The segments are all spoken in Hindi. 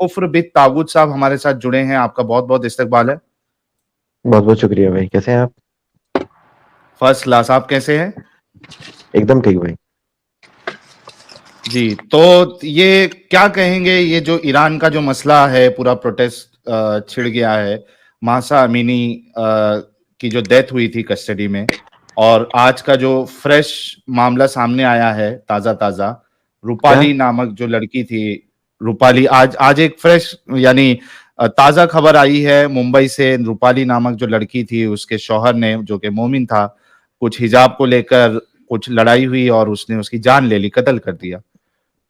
कुफ्र बित तागूत साहब हमारे साथ जुड़े हैं, आपका बहुत बहुत इस्तकबाल है। बहुत बहुत शुक्रिया भाई, कैसे हैं आप? फर्स्ट क्लास, आप कैसे हैं? एकदम ठीक भाई। जी, तो ये क्या कहेंगे, ये जो ईरान का जो मसला है, पूरा प्रोटेस्ट छिड़ गया है, मासा अमीनी की जो डेथ हुई थी कस्टडी में, और आज का जो फ्रेश मामला सामने आया है, ताजा ताजा, क्या? रूपाली नामक जो लड़की थी, रूपाली, आज आज एक फ्रेश यानी ताजा खबर आई है मुंबई से। रूपाली नामक जो लड़की थी, उसके शौहर ने, जो कि मोमिन था, कुछ हिजाब को लेकर कुछ लड़ाई हुई और उसने उसकी जान ले ली, कत्ल कर दिया।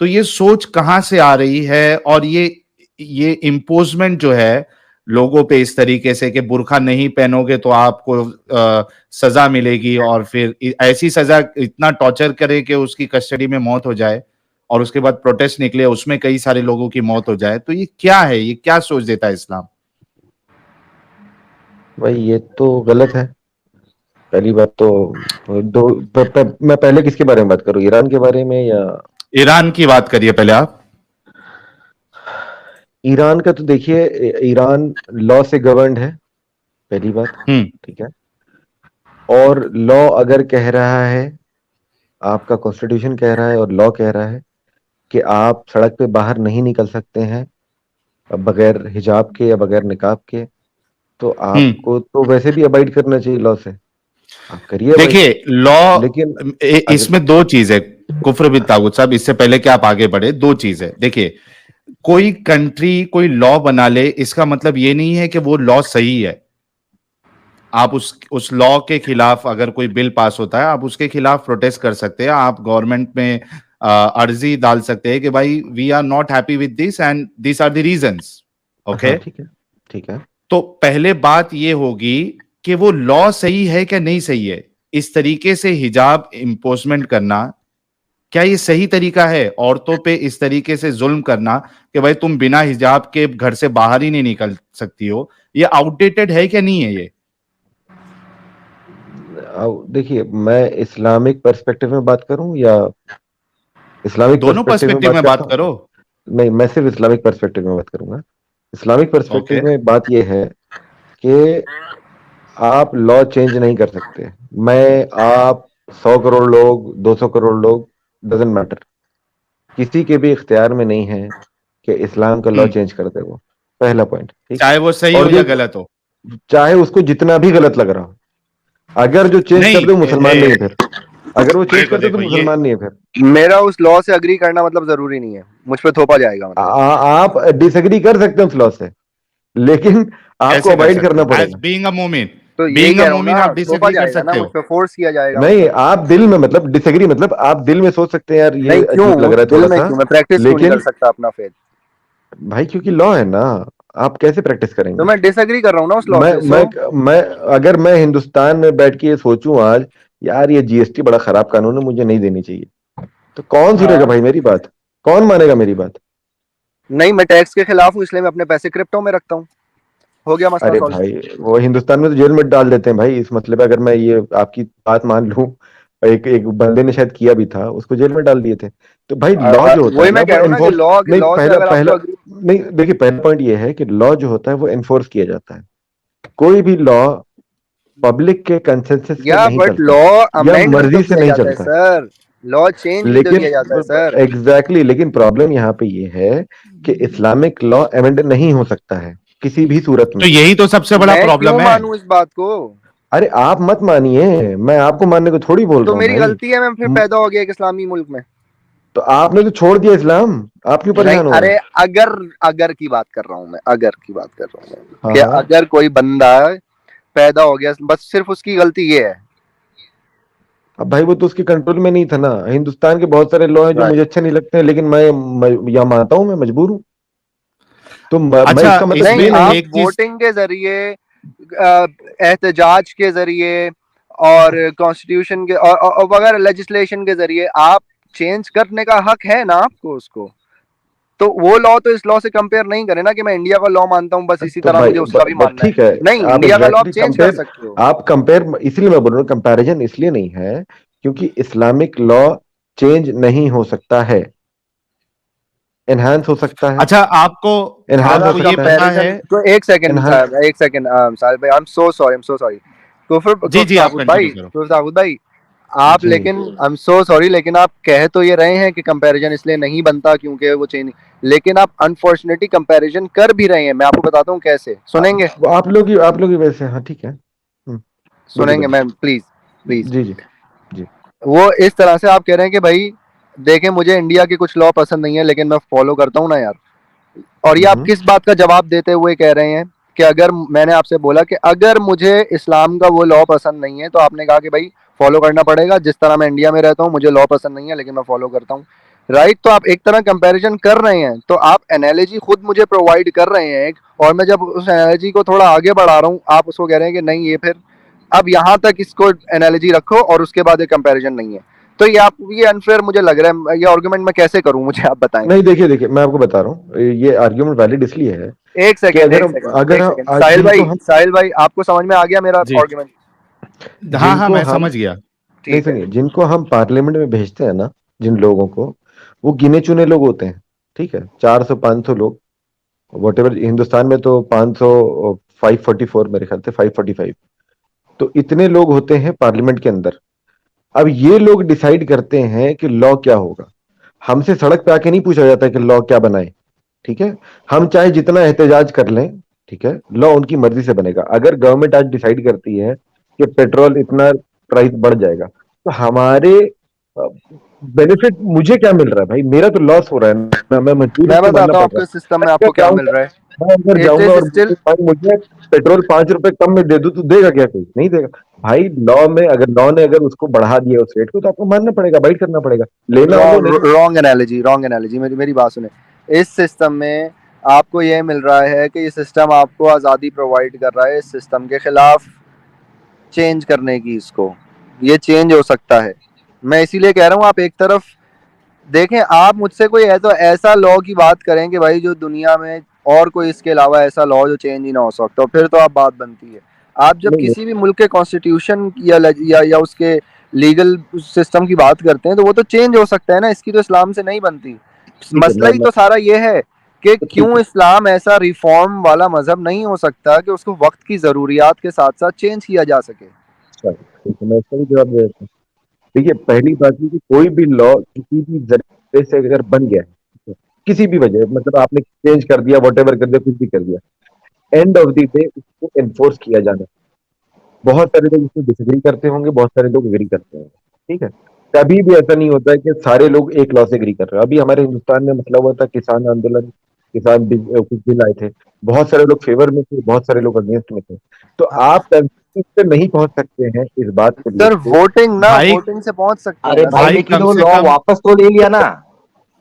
तो ये सोच कहाँ से आ रही है, और ये इम्पोजमेंट जो है लोगों पे इस तरीके से कि बुर्का नहीं पहनोगे तो आपको सजा मिलेगी, और फिर ऐसी सजा, इतना टॉर्चर करे कि उसकी कस्टडी में मौत हो जाए, और उसके बाद प्रोटेस्ट निकले, उसमें कई सारे लोगों की मौत हो जाए। तो ये क्या है, ये क्या सोच देता है इस्लाम? भाई ये तो गलत है। पहली बात तो मैं पहले किसके बारे में बात करूं, ईरान के बारे में या? ईरान की बात करिए पहले आप। ईरान का तो देखिए, ईरान लॉ से गवर्नड है, पहली बात। ठीक है। और लॉ अगर कह रहा है, आपका कॉन्स्टिट्यूशन कह रहा है और लॉ कह रहा है कि आप सड़क पे बाहर नहीं निकल सकते हैं बगैर हिजाब के या बगैर निकाब के, तो आपको तो वैसे भी अबाइड करना चाहिए लॉ से। आप करिए भाई। देखिए, लॉ, लेकिन अगर इसमें दो चीज है, कुफ्र बिन तागूत साहब, इससे पहले कि आप आगे बढ़े, दो चीज है। देखिए, कोई कंट्री कोई लॉ बना ले, इसका मतलब ये नहीं है कि वो लॉ सही है। आप उस लॉ के खिलाफ, अगर कोई बिल पास होता है, आप उसके खिलाफ प्रोटेस्ट कर सकते हैं, आप गवर्नमेंट में अर्जी डाल सकते हैं कि भाई we are not happy with this and this are the reasons. Okay. हाँ ठीक है, ठीक है। तो पहले बात ये होगी कि वो लॉ सही है कि नहीं सही है। इस तरीके से हिजाब इम्पोजमेंट करना, क्या ये सही तरीका है? औरतों पे इस तरीके से जुल्म करना कि भाई तुम बिना हिजाब के घर से बाहर ही नहीं निकल सकती हो, ये आउटडेटेड है क्या नहीं है ये? देखिए, मैं इस्लामिक पर्सपेक्टिव में बात करूं या इस्लामिक दोनों पर्सपेक्टिव में पर्सपेक्टिव बात में करता बात हूं? करो। नहीं, मैं सिर्फ इस्लामिक पर्सपेक्टिव में बात करूंगा। Islamic okay. पर्सपेक्टिव में बात यह है कि आप लॉ चेंज नहीं कर सकते। मैं, आप, 100 करोड़ लोग, 200 करोड़ लोग, डजेंट मैटर, किसी के भी इख्तियार में नहीं है कि इस्लाम का लॉ हम्म। चेंज कर दे वो। पहला पॉइंट, ठीक। चाहे वो सही और हो जो, या गलत हो। चाहे उसको जितना भी गलत लग रहा हो, अगर जो चेंज कर नहीं, दे वो मुसलमान नहीं है फिर। अगर वो चेंज देखो कर दे तो देखो ये, मुसलमान नहीं है फिर। मेरा उस लॉ से अग्री करना मतलब जरूरी नहीं है, मुझ पे थोपा जाएगा मतलब। आप डिसएग्री कर सकते हैं उस लॉ से, लेकिन आपको कैसे कर अवॉइड सकते करना हैं? एज पड़ेगा। बीइंग अ मोमिन, तो यही बीइंग अ कह रहा हूँ मोमिन ना, आप थोपा डिसएग्री कर जाएगा ना सकते मुझ हो। पे, फोर्स किया जाएगा नहीं, मतलब। आप दिल में, मतलब डिसएग्री, मतलब आप दिल में सोच सकते हैं यार ये नहीं क्यों, अजीब लग रहा है दिल थोड़ा में सा, क्यों, मैं प्रैक्टिस क्यों नहीं कर लेकिन सकता अपना फेथ? भाई क्योंकि लॉ है ना, आप कैसे प्रैक्टिस तो करेंगे? मैं डिसएग्री कर रहा हूँ ना उस लॉ मैं से, मैं सो मैं अगर मैं हिंदुस्तान में बैठ के ये सोचूं आज, यार ये जीएसटी बड़ा खराब कानून है, मुझे नहीं देनी चाहिए, तो कौन सुनेगा हाँ। भाई मेरी बात? कौन मानेगा मेरी बात? नहीं, मैं टैक्स के खिलाफ हूँ, इसलिए मैं अपने पैसे क्रिप्टो में रखता हूँ। हो गया मसला अरे सॉल्व। भाई, वो हिंदुस्तान में तो जेल में डाल देते हैं भाई इस मसले पे, अगर मैं ये आपकी बात मान लूं। एक एक बंदे ने शायद किया भी था, उसको जेल में डाल दिए थे। तो भाई लॉ जो होता है वही ना मैं कह वो रहा हूँ ना कि एनफोर्स, लॉ नहीं, लॉ से पहला अगर पहला आपको अग्री। नहीं, देखिए पहला पॉइंट ये है कि लॉ जो होता है वो एनफोर्स किया जाता है। कोई भी लॉ पब्लिक के कंसेंसस से या नहीं बट चलता, लॉ या अमेंड भी तो मर्जी से किया नहीं जाता है चलता। सर, लॉ चेंज भी तो लेकिन किया जाता है सर। एग्जैक्टली, लेकिन प्रॉब्लम यहाँ पे ये है कि इस्लामिक लॉ अमेंड नहीं हो सकता है किसी भी सूरत तो में। यही तो सबसे बड़ा मैं क्यों प्रॉब्लम है। मानूं इस बात को? अरे आप मत मानिए, मैं आपको मानने को थोड़ी बोल तो रहा हूँ मेरी भाई। गलती है, मैं फिर पैदा हो गया एक इस्लामी मुल्क में। तो आपने तो छोड़ दिया इस्लाम, आप क्यों नहीं, परेशान हो रहे अरे हैं? अगर अगर की बात कर रहा हूँ मैं, अगर की बात कर रहा हूँ मैं हाँ कि हाँ। अगर कोई बंदा पैदा हो गया, बस सिर्फ उसकी गलती ये है। अब भाई वो तो उसके कंट्रोल में नहीं था ना। हिंदुस्तान के बहुत सारे लॉ हैं जो मुझे अच्छे नहीं लगते हैं, लेकिन मैं या मानता हूं, मैं मजबूर हूं। तो मैं अच्छा, इसका मतलब नहीं, ये इसमें नहीं। आप एक चीज, वोटिंग के जरिए, एहतजाज के जरिए, और कॉन्स्टिट्यूशन के और वगैरह लेजिस्लेशन के जरिए आप चेंज करने का हक है ना आपको उसको। तो वो लॉ तो इस लॉ से कंपेयर नहीं करे ना कि मैं इंडिया का लॉ मानता हूँ बस इसी तो तरह भाई मुझे उसका भी मानना है। ठीक है। नहीं, आप इंडिया का लॉ आप एग्जैक्टली चेंज कर कंपेयर, सकते हो। आप कंपेयर, इसलिए मैं बोल रहा हूँ कंपैरिजन इसलिए नहीं है क्योंकि इस्लामिक लॉ चेंज नहीं हो सकता है। एनहांस हो सकता है। अच्छा, आपको Enhance आपको हो ये सकता है। पता है? तो एक सेकंड Enhance- एक सेकंड साहिल भाई, आई एम सो सॉरी जी जी, आप कंटिन्यू करो। कुफर ताबूत भाई, आप जी। लेकिन आई एम सो सॉरी, लेकिन आप कह तो ये रहे हैं कि कंपैरिजन इसलिए नहीं बनता क्योंकि वो चेंज, लेकिन आप अनफॉर्चुनेटली कंपैरिजन कर भी रहे हैं। मैं आपको बताता हूँ कैसे, सुनेंगे? आप लोग ही वैसे, हाँ ठीक है। बोलिए सुनेंगे बोलिए। Ma'am, please please. जी जी जी। वो इस तरह से आप कह रहे हैं कि भाई देखें, मुझे इंडिया के कुछ लॉ पसंद नहीं है लेकिन मैं फॉलो करता हूँ ना यार। और ये आप किस बात का जवाब देते हुए कह रहे हैं कि अगर मैंने आपसे बोला कि अगर मुझे इस्लाम का वो लॉ पसंद नहीं है, तो आपने कहा कि भाई फॉलो करना पड़ेगा, जिस तरह मैं इंडिया में रहता हूँ मुझे लॉ पसंद नहीं है लेकिन मैं फॉलो करता हूँ, राइट? तो आप एक तरह कंपैरिजन कर रहे हैं, तो आप एनालॉजी खुद मुझे प्रोवाइड कर रहे हैं एक, और मैं जब उस एनालॉजी को थोड़ा आगे बढ़ा रहा हूँ आप उसको कह रहे हैं कि नहीं ये फिर अब यहाँ तक इसको एनालॉजी रखो और उसके बाद ये कंपैरिजन नहीं है। तो ये आप, ये अनफेयर मुझे लग रहा है। ये आर्गुमेंट मैं कैसे करूँ, मुझे आप बताएं। नहीं, देखिए मैं आपको बता रहा हूँ, ये आर्ग्यूमेंट वैलिड इसलिए है एक कि सेकंड अगर साहिल भाई आपको समझ में आ गया मेरा जी। आर्गुमेंट? हाँ हाँ, जिनको मैं हम समझ गया। नहीं, ठीक है। सुनिए, जिनको हम पार्लियामेंट में भेजते हैं ना, जिन लोगों को, वो गिने चुने लोग होते हैं, ठीक है, 400-500 लोग, वॉटेवर। हिंदुस्तान में तो 500, 544 मेरे ख्याल से 545, तो इतने लोग होते हैं पार्लियामेंट के अंदर। अब ये लोग डिसाइड करते हैं कि लॉ क्या होगा। हमसे सड़क पे आके नहीं पूछा जाता कि लॉ क्या बनाए, ठीक है। हम चाहे जितना एहतजाज कर लें, ठीक है, लॉ उनकी मर्जी से बनेगा। अगर गवर्नमेंट आज डिसाइड करती है कि पेट्रोल इतना प्राइस बढ़ जाएगा, तो हमारे बेनिफिट, मुझे क्या मिल रहा है भाई? मेरा तो लॉस हो रहा है ना, मैं मजबूर मैं उसको मानना बताता हूँ पड़ रहा आपको सिस्टम है। में आपको क्या मिल रहा है। मैं अंदर इट जाऊंगा इज और स्टिल, भाई मुझे पेट्रोल 5 रुपए कम में दे दूं, तो देगा क्या? कोई नहीं देगा भाई। लॉ में अगर लॉ ने अगर उसको बढ़ा दिया उस रेट को, तो आपको मानना पड़ेगा, बाइट करना पड़ेगा, लेना हो लो, नहीं लो। रॉन्ग एनालॉजी, मेरी बात सुने। इस सिस्टम में आपको ये मिल रहा है कि ये सिस्टम आपको आज़ादी प्रोवाइड कर रहा है इस सिस्टम के खिलाफ चेंज करने की। इसको, ये चेंज हो सकता है। मैं इसीलिए कह रहा हूँ आप एक तरफ देखें। आप मुझसे कोई ऐसा लॉ की बात करें कि भाई जो दुनिया में और कोई इसके अलावा ऐसा लॉ जो चेंज ही ना हो सकता, फिर तो आप बात बनती है। आप जब नहीं, किसी भी मुल्क के कॉन्स्टिट्यूशन या उसके लीगल सिस्टम की बात करते हैं तो वो तो चेंज हो सकता है ना, इसकी तो इस्लाम से नहीं बनती। ठीक है, मसला ही तो सारा ये है कि तो ठीक क्यों है, इस्लाम ऐसा रिफॉर्म वाला मजहब नहीं हो सकता कि उसको वक्त की जरूरियात के साथ साथ चेंज किया जा सके। अच्छा, ठीक है, मैं इसका भी जवाब दे देता हूँ। देखिए, पहली बात ये कि कोई भी लॉ किसी भी जरिए से अगर बन गया है, ठीक है, किसी भी वजह, मतलब आपने चेंज कर दिया, वॉटेवर कर दिया, कुछ भी कर दिया, एंड ऑफ द डे उसको एनफोर्स किया जाना है। बहुत सारे लोग इसमें डिसएग्री करते होंगे, बहुत सारे लोग एग्री करते होंगे, ठीक है। कभी भी ऐसा नहीं होता है कि सारे लोग एक लॉ से एग्री कर रहे हैं। अभी हमारे हिंदुस्तान में मसला हुआ था, किसान आंदोलन, कुछ बिल आए थे, बहुत सारे लोग फेवर में थे, बहुत सारे लोग अगेंस्ट में थे। तो आप कंसेंसस पे नहीं पहुंच सकते हैं इस बात को सर लेकर। भाई वोटिंग से पहुंच सकते हैं अरे ना भाई, सर। भाई, लेकिन कम वो से लॉ कम वापस तो ले लिया ना।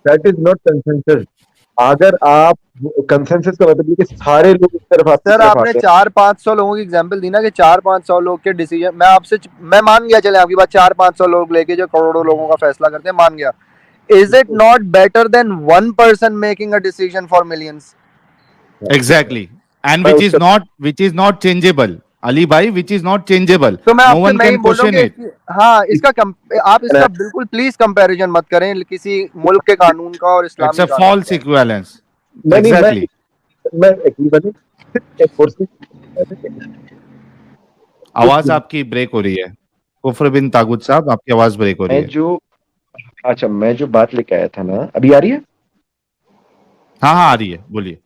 That is not consensus. अगर आप कंसेंसस का मतलब ये कि सारे लोग इस तरफ आपकी सर तरफ आपने आते हैं। 400-500 लोगों की एग्जांपल दी ना कि 400-500 लोग के डिसीजन, मैं मान गया, चले आपकी बात, 400-500 लोग लेके जो करोड़ों लोगों का फैसला करते हैं, मान गया। Is it not better than one person making a decision for millions? Exactly, and मैं विच उसका इज नॉट चेंजेबल। अली भाई, विच इज नॉट चेंजेबल, तो मैं नो आपसे वन मैं ही कैन क्वेश्चन बोलूंगा इट। हाँ, आप इसका बिल्कुल प्लीज कंपैरिजन मत करें किसी मुल्क के कानून का और इट्स इस्लामी अ कानून फॉल्स का। इक्विवेलेंस। नहीं, एग्जैक्टली। मैं एग्री बनी, सिर्फ enforcement आवाज आपकी ब्रेक हो रही है कुफर बिन तागुत साहब, आपकी आवाज ब्रेक हो रही मैं है। जो अच्छा, मैं जो बात लेके आया था ना, अभी आ रही है? हाँ हाँ, आ रही है, बोलिए।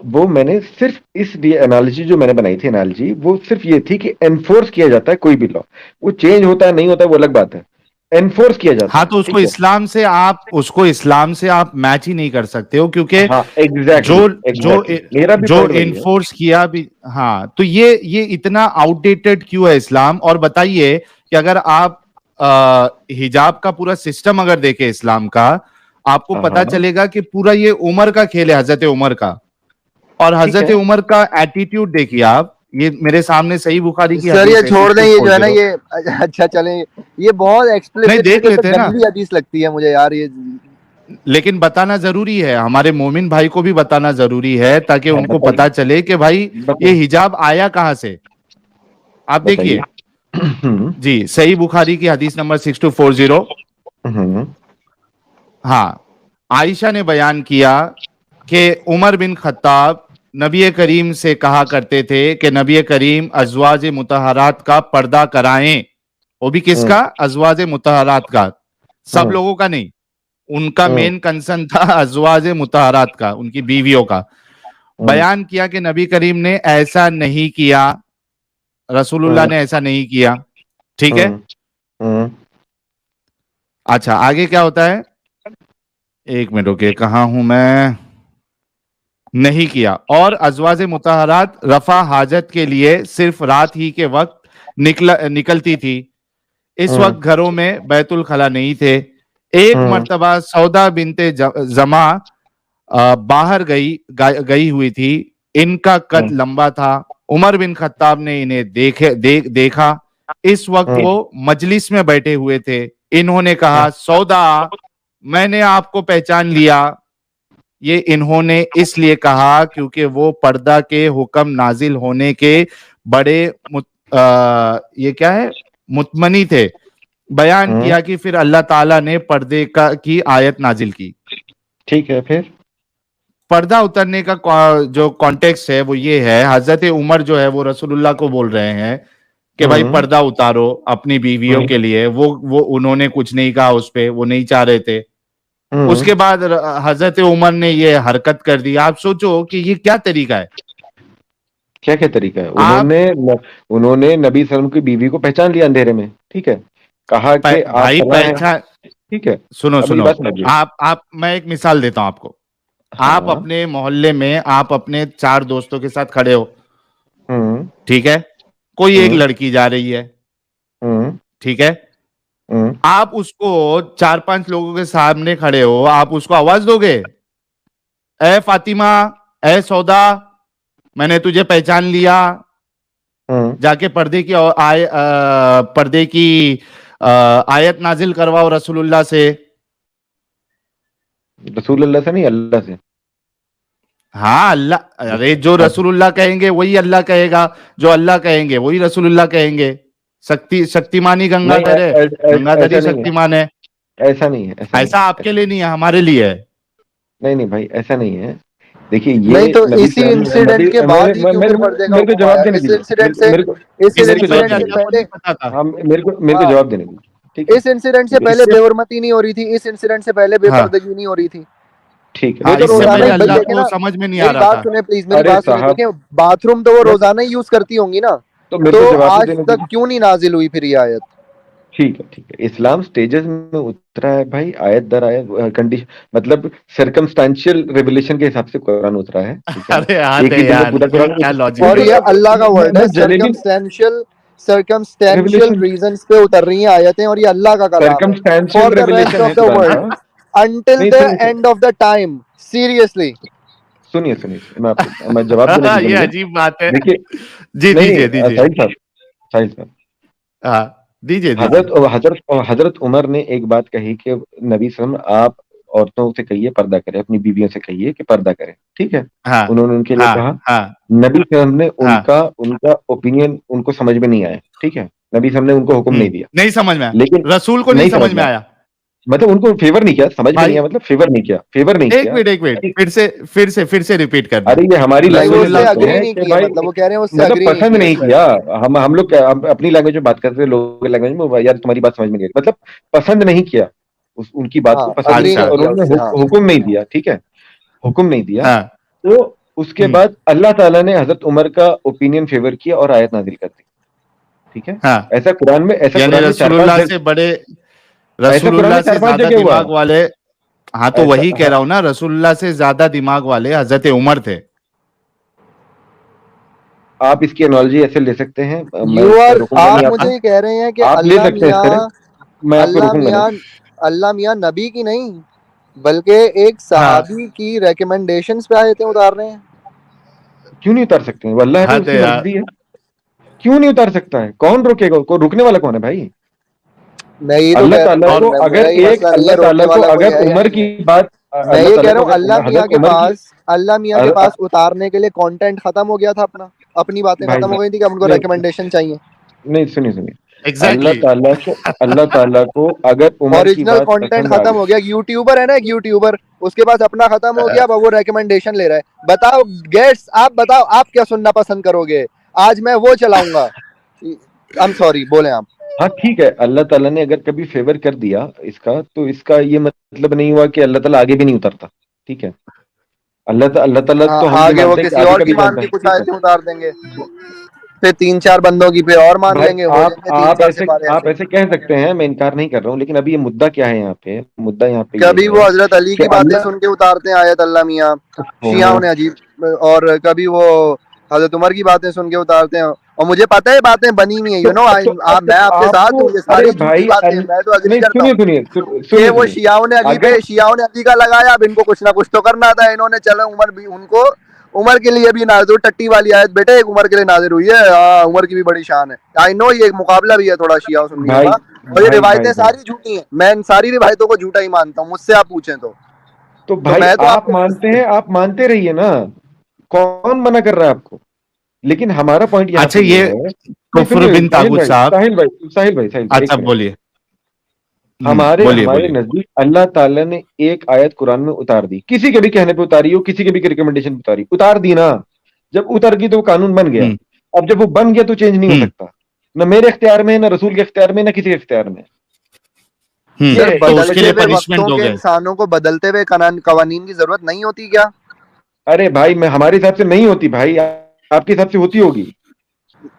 वो मैंने सिर्फ इसलिए एनालॉजी जो मैंने बनाई थी, एनालॉजी वो सिर्फ ये थी कि एनफोर्स किया जाता है कोई भी लॉ। वो चेंज होता है नहीं होता है वो अलग बात है, एनफोर्स किया जाता हाँ, है, तो उसको ठीक है। इस्लाम से आप मैच ही नहीं कर सकते हो, क्योंकि हाँ, जो एग्जैक्टली जो एग्जैक्टली, मेरा भी जो पॉइंट वही है। इन्फोर्स किया भी, हाँ, तो ये इतना आउटडेटेड क्यों है इस्लाम? और बताइए कि अगर आप हिजाब का पूरा सिस्टम अगर देखें इस्लाम का, आपको पता हाँ, चलेगा कि पूरा ये उमर का खेल है, हजरत उमर का। और ठीक हजरत है। उमर का एटीट्यूड देखिए आप, ये मेरे सामने सही बुखारी की सर ये हदीस है छोड़ दें, ये जो है ना 6240। ये, अच्छा चलें, ये बहुत नहीं, एक्सप्लिसिट, देख मुझे तो लेते हैं ना, गंदी हदीस लगती है मुझे यार ये। लेकिन बताना जरूरी है, हमारे मोमिन भाई को भी बताना जरूरी है, ताकि हाँ, उनको बताइए पता चले कि भाई ये बताइए हिजाब आया कहां से। आप बताइए। देखिए, जी, सही बुखारी की हदीस नंबर 6240। हम्म, हाँ, आयशा ने बयान किया कि उमर बिन खत्ताब नबी करीम से कहा करते थे कि नबी करीम अज़वाज मुतहरात का पर्दा कराएं। वो भी किसका? अज़वाज मुतहरात का, सब लोगों का नहीं। उनका मेन कंसर्न था अज़वाज मुतहरात का, उनकी बीवियों का। बयान किया कि नबी करीम ने ऐसा नहीं किया, रसूलुल्लाह ने ऐसा नहीं किया। ठीक है, अच्छा आगे क्या होता है? एक मिनट रुकिए, कहाँ हूं मैं? नहीं किया। और अज़वाज मुतहरात रफा हाजत के लिए सिर्फ रात ही के वक्त निकलती थी। इस वक्त घरों में बैतुल खला नहीं थे। एक मर्तबा सौदा बिनते जमा बाहर गई हुई थी। इनका कद लंबा था। उमर बिन खत्ताब ने इन्हें देखा। इस वक्त वो मजलिस में बैठे हुए थे। इन्होंने कहा, सौदा, मैंने आपको पहचान लिया। ये इन्होंने इसलिए कहा क्योंकि वो पर्दा के हुक्म नाजिल होने के बड़े ये क्या है, मुतमनी थे। बयान किया कि फिर अल्लाह ताला ने पर्दे की आयत नाजिल की। ठीक है, फिर पर्दा उतरने का जो कॉन्टेक्स्ट है वो ये है, हजरत उमर जो है वो रसूलुल्लाह को बोल रहे हैं कि भाई पर्दा उतारो अपनी बीवियों के लिए। वो उन्होंने कुछ नहीं कहा उस पे, वो नहीं चाह रहे थे। उसके बाद हजरत उमर ने ये हरकत कर दी। आप सोचो कि ये क्या तरीका है, क्या तरीका है। उन्होंने नबी सल्लम की बीवी को पहचान लिया अंधेरे में। ठीक है, कहा कि भाई पहचान। ठीक है, सुनो आप मैं एक मिसाल देता हूं आपको। आप अपने मोहल्ले में आप अपने 4 दोस्तों के साथ खड़े हो, ठीक है, कोई एक लड़की जा रही है, ठीक है, आप उसको 4-5 लोगों के सामने खड़े हो, आप उसको आवाज दोगे, ए फातिमा, ए सौदा, मैंने तुझे पहचान लिया, जाके पर्दे की आयत नाजिल करवाओ रसूलुल्लाह से। रसूलुल्लाह से नहीं, अल्लाह से। हाँ अल्लाह, अरे जो रसूलुल्लाह कहेंगे वही अल्लाह कहेगा, जो अल्लाह कहेंगे वही रसूलुल्लाह कहेंगे। शक्तिमानी गंगाधर है, गंगाधर ही शक्तिमान है। ऐसा नहीं है, ऐसा आपके लिए नहीं है, हमारे लिए है। नहीं भाई, ऐसा नहीं है। देखिए, ये नहीं तो इसी इंसिडेंट के बाद ही क्यों पर्दे का मेरे को जवाब देने दीजिए। मेरे को जवाब देने दीजिए। ठीक है, इस इंसिडेंट से पहले बेहरमती नहीं हो रही थी, इस इंसिडेंट से पहले बेपर्दगी नहीं हो रही थी। ठीक है, तो रोजाना ही अल्लाह को समझ में नहीं आ रहा था। बात सुने प्लीज, मेरी बात सुने। देखिए, बाथरूम तो वो रोजाना ही यूज करती होंगी ना, तो आज तक क्यों नहीं नाजिल हुई फिर ये आयत? ठीक है। इस्लाम स्टेजेस में उतरा है भाई, आयत दर आयत, कंडीशन, मतलब सर्कमस्टेंशियल रिवलेशन के हिसाब से कुरान उतरा है। अरे यार, क्या लॉजिक। और ये अल्लाह का वर्ड है, सर्कमस्टेंशियल रीजंस पे उतर रही हैं आयतें, और ये अल्लाह का कलाम है। For the rest of the world until the end of the time, seriously। सुनिए, मैं जवाब देने की ये अजीब बात है। देखिए, जी दीजिए साहिल साहब, दीजिए। हजरत उमर ने एक बात कही कि नबी सल्लम, आप औरतों से कहिए पर्दा करें, अपनी बीवियों से कहिए कि पर्दा करें। ठीक है, उन्होंने उनके लिए कहा। नबी सल्लम ने उनका ओपिनियन उनको समझ में नहीं आया। ठीक है, नबी सल्लम ने उनको हुक्म नहीं दिया, नहीं समझ में आया, लेकिन रसूल को नहीं समझ में आया, मतलब उनको फेवर नहीं किया, समझ में नहीं आया, मतलब फेवर नहीं किया। एक मिनट फिर से रिपीट कर। अरे ये हमारी लैंग्वेज में एग्री नहीं किया, मतलब वो कह रहे हैं उससे एग्री पसंद नहीं किया। हम लोग अपनी लैंग्वेज में बात करते हैं, लोगों की लैंग्वेज में, यार तुम्हारी बात समझ में नहीं आई, मतलब पसंद नहीं किया उनकी बात को, पसंद नहीं किया, और उन्होंने हुक्म नहीं दिया। ठीक है, हुक्म नहीं दिया। तो उसके बाद अल्लाह ताला ने हजरत उमर का ओपिनियन फेवर किया और आयत नाजिल कर दी। ठीक है, ऐसा कुरान में रसूलुल्लाह से बड़े, रसूलुल्लाह से ज्यादा दिमाग वाले, हाँ तो वही कह रहा हूं ना, रसूलुल्लाह से ज्यादा दिमाग वाले हजरत उमर थे। आप इसकी एनालॉजी ऐसे ले सकते हैं। आप मुझे कह रहे हैं कि अल्लाह मियां नबी की नहीं बल्कि एक सहाबी की रिकमेंडेशंस पे आयतें उतार रहे हैं। क्यों नहीं उतार सकते हैं? वो अल्लाह की मर्जी है, क्यों नहीं उतार सकता है? कौन रोकेगा? को रुकने वाला कौन है भाई? अल्लाह ताला को अगर उमर की बात, मैं ये कह रहा हूँ अल्लाह मियां के पास उतारने के लिए कंटेंट खत्म हो गया था, अपनी बातें खत्म हो गई थी कि उनको रिकमेंडेशन चाहिए। नहीं, सुनिए, एग्जैक्टली। अल्लाह ताला को अगर उमर की ओरिजिनल बात कंटेंट पसंद आ खत्म गई, हो गया। यूट्यूबर है ना, एक यूट्यूबर, उसके पास अपना खत्म हो गया, अब वो रेकमेंडेशन ले रहा है। बताओ गेट्स, आप बताओ आप क्या सुनना पसंद करोगे? आज मैं वो चलाऊंगा। आई एम सॉरी, बोले आप। हाँ ठीक है, अल्लाह ताला ने अगर कभी फेवर कर दिया इसका, तो इसका ये मतलब नहीं हुआ कि अल्लाह ताला आगे भी नहीं उतरता। ठीक है, अल्लाह ताला हाँ, तो हम भी आगे वो मानते हैं कि किसी आगे और का की भी मान जानता के है। कुछ ठीक है आयतें उतार देंगे, फिर 3-4 बंदों की पे और मान भाई, लेंगे, हो जाएंगे तीन आप चार ऐसे सिपारे आप ऐसे। ऐसे कह सकते हैं, मैं इनकार नहीं कर रहा हूँ, लेकिन अभी ये मुद्दा क्या है यहाँ पे? मुद्दा यहाँ पे ये कभी वो है हजरत अली कि की बातें अल्लाह सुन के उतारते हैं आयत अल्लाह मियाँ, शियाओं ने अजीब, और कभी वो हजरत उमर की बातें सुन के उतारते हैं। और मुझे पता है बातें बनी हुई है, तो, यू नो, मैं आपके साथ आपको, हूँ, ये अरे सारी झूठी भाई बातें हैं, मैं तो अग्री नहीं, करता सुनिए हूँ सुनिए कि सुनिए वो सुनिए, अगर शियाओं ने अली का लगाया, अब इनको कुछ ना कुछ तो करना था, इन्होंने चलो उमर भी उनको, उमर के लिए भी नाजिर, टट्टी वाली आयत बेटे एक उमर के लिए नाजिर हुई है, उमर की भी बड़ी शान है। आई नो ये एक मुकाबला भी है थोड़ा शिया सुन्नियों भाई का, और ये भाई भाई रिवायतें भाई सारी झूठी हैं, मैं इन सारी रिवायतों को झूठा ही मानता हूँ, मुझसे आप पूछें तो तो भाई मैं तो आप आपको मानते हैं, आप मानते रहिए ना, कौन मना कर रहा है आपको? लेकिन हमारा पॉइंट यहाँ अच्छा, पे ये ये है, नहीं कुफ्र सुनिए बिन तागुत साहब। साहिल भाई एक अच्छा, मिनट। बोलिए। बोलिए हमारे बोलिए। नजदीक अल्लाह ताला ने एक आयत कुरान में उतार दी, किसी के भी कहने पे उतारी हो, किसी के भी रिकमेंडेशन पे उतार दी ना। जब उतर गई तो वो कानून बन गया। हम्म। अब जब वो बन गया तो चेंज नहीं हो हम्म। सकता, ना मेरे इख्तियार में, ना रसूल के इख्तियार में, ना किसी के इख्तियार में। ये सर, है तो इस उसके बदलते लिए हुए पनिशमेंट वक्तों के दोगे? इंसानों को बदलते हुए कवानीन की जरूरत नहीं होती क्या? अरे भाई, मैं हमारे हिसाब से नहीं होती भाई, आपके हिसाब से होती होगी।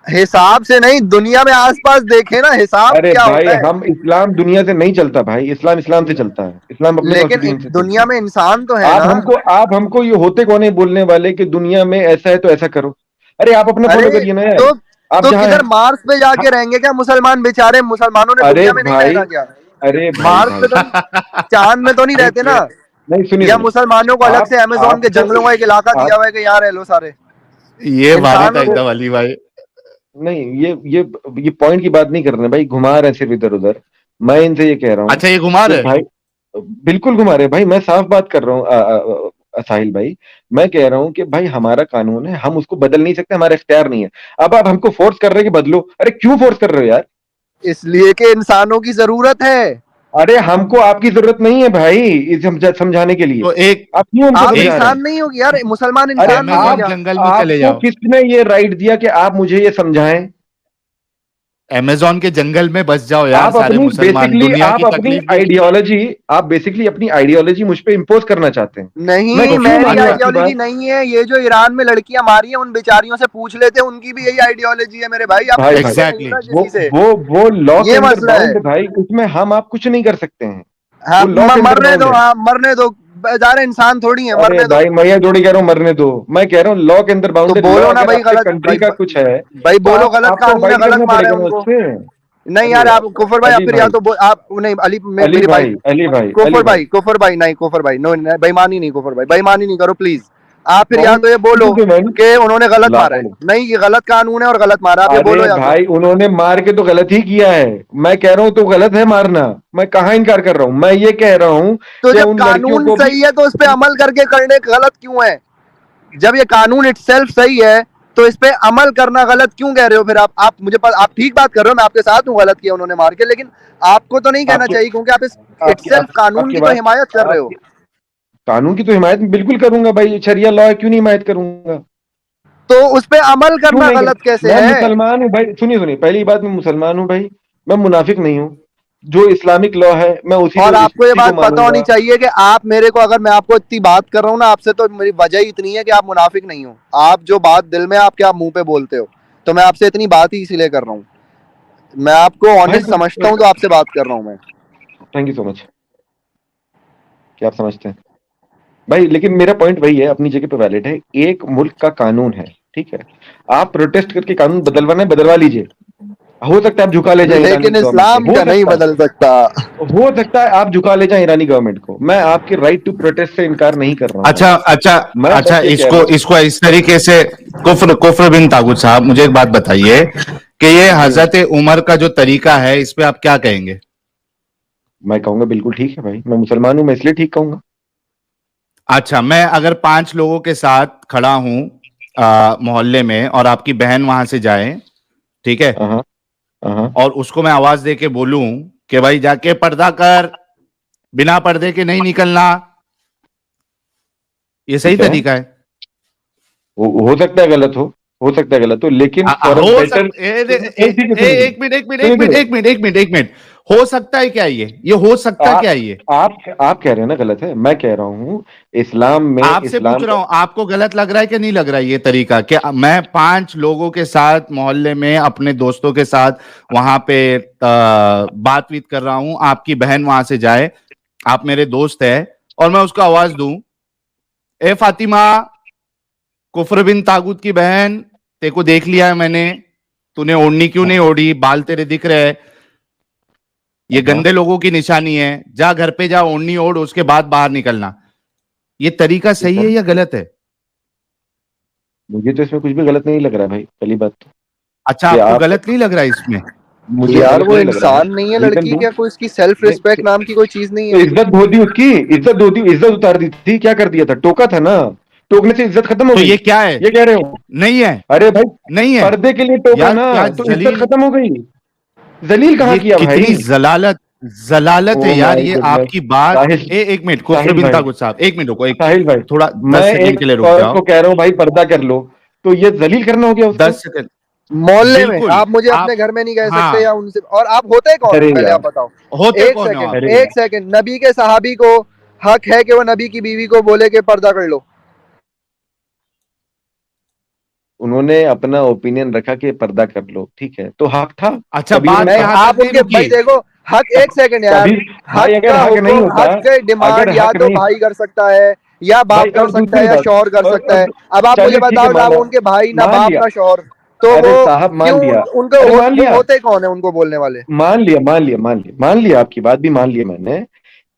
हिसाब से नहीं, दुनिया में आसपास देखे ना, हिसाब अरे क्या भाई, होता है। हम इस्लाम दुनिया से नहीं चलता भाई, इस्लाम इस्लाम से चलता है, इस्लाम अपने लेकिन कॉन्स्टिट्यूशन से चलता दुनिया है। में इंसान तो है ना। आप हमको ये होते कौन है बोलने वाले कि दुनिया में ऐसा है तो ऐसा करो? अरे आप अपना फॉलो अरे करिए ना यार। तो आप तो जहाँ किधर हैं, मार्स पे जाके हाँ, रहेंगे क्या मुसलमान? बेचारे मुसलमानों ने अरे दुनिया में नहीं भाई, रहना क्या? अरे भाई मार्स भाई पे तो नहीं, चांद में तो नहीं एक रहते ना? मिनट, नहीं सुनिए या सुनिए, मुसलमानों को अलग आप से अमेजोन के आपको जंगलों का एक इलाका दिया आप हुआ है कि यहाँ रह लो सारे ये भारी था इंसानों को। एकदम अली भाई। नहीं, ये पॉइंट की बात नहीं कर रहे हैं भाई, घुमा रहे हैं सिर्फ इधर उधर। मैं इनसे ये कह रहा हूँ अच्छा, ये घुमा कि रहे। भाई, बिल्कुल घुमा रहे हैं भाई, मैं साफ बात कर रहा हूँ साहिल भाई। मैं कह रहा हूँ कि भाई हमारा कानून है, हम उसको बदल नहीं सकते, हमारा इख्तियार नहीं है। अब आप हमको फोर्स कर रहे हैं कि बदलो, अरे क्यों फोर्स कर रहे हो यार? इसलिए कि इंसानों की जरूरत है। अरे हमको आपकी जरूरत नहीं है भाई, इसे समझाने के लिए। तो एक आप क्यों हमको आप समझा रहे इंसान हैं? नहीं होगी यार, मुसलमान अरे इंसान नहीं है अमेजोन क्या? जंगल में चले आपको जाओ। किसने ये राइट दिया कि आप मुझे ये समझाएं? अमेजोन के जंगल में बस जाओ यार, सारे मुसलमान, दुनिया की तकलीफ भी। आप बेसिकली अपनी आइडियोलॉजी मुझ पे इम्पोज करना चाहते हैं। मैं नहीं, तो क्यों मेरी मानूं आपकी आइडियोलॉजी बात? नहीं है ये। जो ईरान में लड़कियां मारी हैं उन बेचारियों से पूछ लेते, उनकी भी यही आइडियोलॉजी है मेरे भाई, आप भाई भाई, पूछते नहीं एग्जैक्टली ना exactly। किसी से। वो लॉ के ये अंदर मसला है। बाउंड है भाई, उसमें हम आप कुछ नहीं कर सकते हैं। हाँ, वो लॉ के अंदर मरने बाउंड दो, है। हाँ मरने दो, बेचारे इंसान थोड़ी है, अरे मरने दो। भाई, मैं ये थोड़ी कह रहा हूँ मरने दो, मैं कह रहा हूँ लॉ के अंदर तो बाउंड है। लॉ बोलो ना अगर भाई आपके गलत, कंट्री का कुछ है भाई तो बोलो आप गलत आपको कानून है, अबाइड गलत करना मारे पड़ेगा ना उनको। उससे। नहीं अरे यार, यार, आप कुफर भाई, आप अली फिर या भाई, तो आप नहीं, अली मेरी भाई, भाई, अली भाई, अली कुफर भाई, भाई, कुफर भाई नहीं, कुफर भाई नो, बेईमानी नहीं, कुफर भाई बेईमानी नहीं करो प्लीज। आप फिर या कौन तो ये बोलो किसी से मैंने कि उन्होंने गलत ला। मारा है, नहीं ये गलत कानून है और गलत मारा, आप ये अरे बोलो या तो। भाई, उन्होंने मार के तो गलत ही किया है। मैं कह रहा हूं तो गलत है मारना। मैं कहाँ इनकार कर रहा हूं, मैं ये कह रहा हूं तो कि जब उन लड़कियों कानून को भी। सही है तो इस पे अमल करके करने गलत क्यों है? जब ये कानून इटसेल्फ सही है तो इस पे अमल करना गलत क्यों कह रहे हो फिर आप मुझे आप ठीक बात कर रहे हो, मैं आपके साथ हूँ, गलत किया उन्होंने मार के, लेकिन आपको तो नहीं कहना आपके चाहिए क्योंकि आप इस आपकी इटसेल्फ आप, कानून आपकी की तो बात, हिमायत कर रहे हो। आपकी कानून की तो हिमायत मैं बिल्कुल करूंगा भाई, शरिया लॉ है, क्यों नहीं हिमायत करूंगा? तो उस पे अमल क्यों करना नहीं गलत करूं? कैसे मैं है? मुसलमान हूं भाई, सुनिए सुनिए, पहली बात, मैं मुसलमान हूं भाई, मैं मुनाफिक नहीं हूं। जो इस्लामिक लॉ है मैं और आपको ये उसी को बात पता होनी मानूंगा। चाहिए कि आप मेरे को, अगर मैं आपको इतनी बात कर रहा हूँ ना आपसे, तो मेरी वजह ही इतनी है कि आप मुनाफिक नहीं हो। आप जो बात दिल में आप क्या मुंह पे बोलते हो, तो मैं आपसे इतनी बात ही इसीलिए कर रहा हूँ। मैं आपको भाई ऑनेस्ट समझता हूँ तो आपसे बात कर रहा हूँ मैं। थैंक यू सो मच कि आप समझते हैं भाई, लेकिन मेरा पॉइंट वही है, अपनी जगह पे वैलिड है। एक मुल्क का कानून है, ठीक है, आप प्रोटेस्ट करके कानून बदलवाना है, बदलवा लीजिए। हो सकता है आप झुका ले जाए ईरानी लेकिन गवर्नमेंट इस्लाम को, का नहीं बदल सकता। हो सकता है आप झुका ले जाए ईरानी गवर्नमेंट को। मैं आपके राइट टू प्रोटेस्ट से इनकार नहीं कर रहा हूं अच्छा भाई। अच्छा। मैं अच्छा, बस ये कह इसको रहा हूं। इसको इस तरीके से, कुफ्र कुफ्र बिन तागुत साहब, मुझे एक बात बताइए कि ये हजरत उमर का जो तरीका है, इस पे आप क्या कहेंगे? मैं कहूंगा बिल्कुल ठीक है भाई, मैं मुसलमान हूं, मैं इसलिए ठीक कहूंगा। अच्छा, मैं अगर 5 लोगों के साथ खड़ा हूं मोहल्ले में, और आपकी बहन वहां से जाए, ठीक है, हाँ हाँ। और उसको मैं आवाज दे के बोलूं कि भाई जाके पर्दा कर, बिना पर्दे के नहीं निकलना, ये सही ठीक है, तरीका है? हो सकता है गलत हो सकता है गलत हो, लेकिन फॉर अ हो बेटर। एक मिनट एक मिनट एक मिनट एक मिनट एक मिनट एक मिनट, हो सकता है क्या ये हो सकता क्या है ये? आप कह रहे हैं ना गलत है, मैं कह रहा हूं इस्लाम में, आपसे पूछ इस्लाम रहा हूं, आपको गलत लग रहा है कि नहीं लग रहा है ये तरीका? कि मैं 5 लोगों के साथ मोहल्ले में अपने दोस्तों के साथ वहां पे बातचीत कर रहा हूं, आपकी बहन वहां से जाए, आप मेरे दोस्त है, और मैं उसको आवाज दूं, ए फातिमा, कुफर बिन तागुत की बहन, तेरे को देख लिया है मैंने, तूने ओढ़नी क्यों नहीं ओढ़ी, बाल तेरे दिख रहे हैं, ये गंदे लोगों की निशानी है, जा घर पे जा, ओढ़नी ओढ़, उसके बाद बाहर निकलना, ये तरीका सही है या गलत है? मुझे तो इसमें कुछ भी गलत नहीं लग रहा है भाई, पहली बात तो अच्छा, कि आपको आप, गलत नहीं लग रहा है इसमें? मुझे यार गलत वो नहीं लग रहा है इंसान नहीं है भाई, लड़की, क्या कोई इसकी सेल्फ नहीं, रिस्पेक्ट नाम की कोई चीज नहीं तो है? इज्जत धो दी उसकी, इज्जत उतार दी थी, क्या कर दिया था, टोका था ना, टोकने से इज्जत खत्म हो तो गई, ये क्या है? ये कह रहे हो? नहीं है, अरे भाई, नहीं है पर्दे के लिए टोका यार, ना, क्या तो इज्जत जलील, खत्म हो गई। जलील कहाँ ये किया भाई? कितनी जलालत, जलालत है ओ यार माय ये गुडनेस। आपकी बात। साहिल, एक मिनट, कुफर साहिल बिन भाई, तागुत साहब, एक मिनट रुको, एक साहिल भाई, थोड़ा मैं 10 सेकंड एक के लिए रुक औरत जाओ, को कह रहा हूँ भाई पर्दा कर लो, तो ये जलील करना हो गया उसको? 10 सेकंड, मोहल्ले में बिल्कुल। आप मुझे अपने आप, घर में नहीं कह सकते, हाँ, या उनसे, और आप होते कौन हो अरे पहले यार, आप बताओ। होते एक कौन हो सेकंड आप? अरे यार, एक सेकंड, नबी के सहाबी को हक है कि वो नबी की बीवी को बोले कि पर्दा कर लो? उन्होंने अपना ओपिनियन रखा कि पर्दा कर लो, ठीक है, तो हक था। अच्छा, कभी बात उन्होंने नहीं, यहां कहा, तक आप नहीं उनके भाई रुकी? देखो, हक, एक सेकंड यार, कभी, हक भाई अगर का हक नहीं हुक्म, होता, हक के अगर डिमांड या हक तो नहीं, भाई कर सकता है, या भाई बाप कर और सकता है, दूसरी या बात, शौहर कर सकता है। अब आप मुझे चलिए ठीक है, बताओ ना, वो उनके भाई ना मान बाप लिया, ना शौहर, तो अरे वो साहब मान क्यों, लिया, उनको अरे मान वो लिया, होते कौन है उनको बोलने वाले? मान लिया, आपकी बात भी मान लिया मैंने,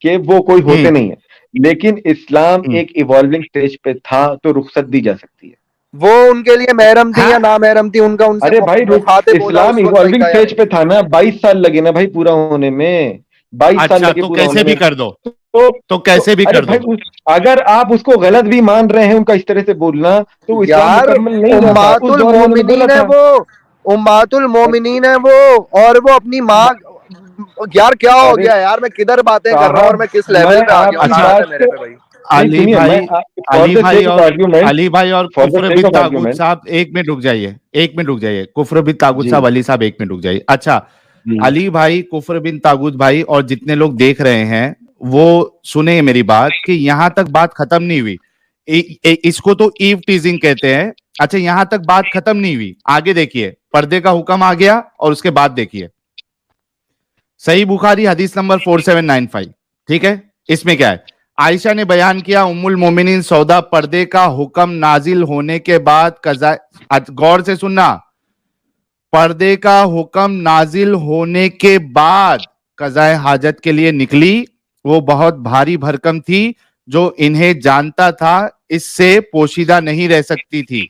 कि वो कोई होते हम्म नहीं है, लेकिन इस्लाम हम्म एक इवॉल्विंग स्टेज पे था, तो रुखसत दी जा सकती है। वो उनके लिए महरम थी या हाँ, ना महरम थी, उनका उनसे अरे भाई मुखातिब होना इस्लाम उस वक्त सही इवॉल्विंग था या स्टेज नहीं? पे था ना, 22 साल लगे ना भाई पूरा होने में, 22 साल अच्छा, लगे तो पूरा होने कैसे भी में, कर दो, तो, तो तो कैसे भी अरे कर भाई दो। अगर आप उसको गलत भी मान रहे हैं उनका इस तरह से बोलना, तो वो इस्लाम यार मुकम्मल नहीं हुआ था, उस उम्मातुल दौर में उन्होंने बोला मोमिनीन है था। वो, उम्मातुल मोमिनीन है वो, और वो अपनी माँ, यार क्या हो अरे गया यार, मैं किधर बातें कर रहा हूँ और साहब, मैं किस मैं लेवल पे आ गया हूँ, आपकी अच्छा, लानत है बात मेरे से, पे भाई। नहीं अली सुनिए, भाई, फॉर अली द भाई सेक ऑफ और आर्ग्यूमेंट, अली भाई और for the Kufar sec bin of तागुत argument, साहब, एक मिनट रुक जाइए, एक मिनट रुक जाइए, कुफर बिन तागुत जी साहब, अली साहब, एक मिनट रुक जाइए। अच्छा, जी अली भाई, कुफर बिन तागुत भाई, और जितने लोग देख रहे हैं वो सुने मेरी बात, कि यहां तक बात खत्म नहीं हुई। इसको तो ईव टीजिंग कहते हैं। अच्छा, यहां तक बात खत्म नहीं हुई, आगे देखिए, पर्दे का हुक्म आ गया, और उसके बाद देखिए, सही बुखारी हदीस नंबर 4795, ठीक है? इसमें क्या है? आयशा ने बयान किया, उम्मुल मोमिनीन सौदा, पर्दे का हुक्म नाजिल होने के बाद कजा, गौर से सुनना, पर्दे का हुक्म नाजिल होने के बाद कजाए हाजत के लिए निकली। वो बहुत भारी भरकम थी, जो इन्हें जानता था इससे पोशीदा नहीं रह सकती थी।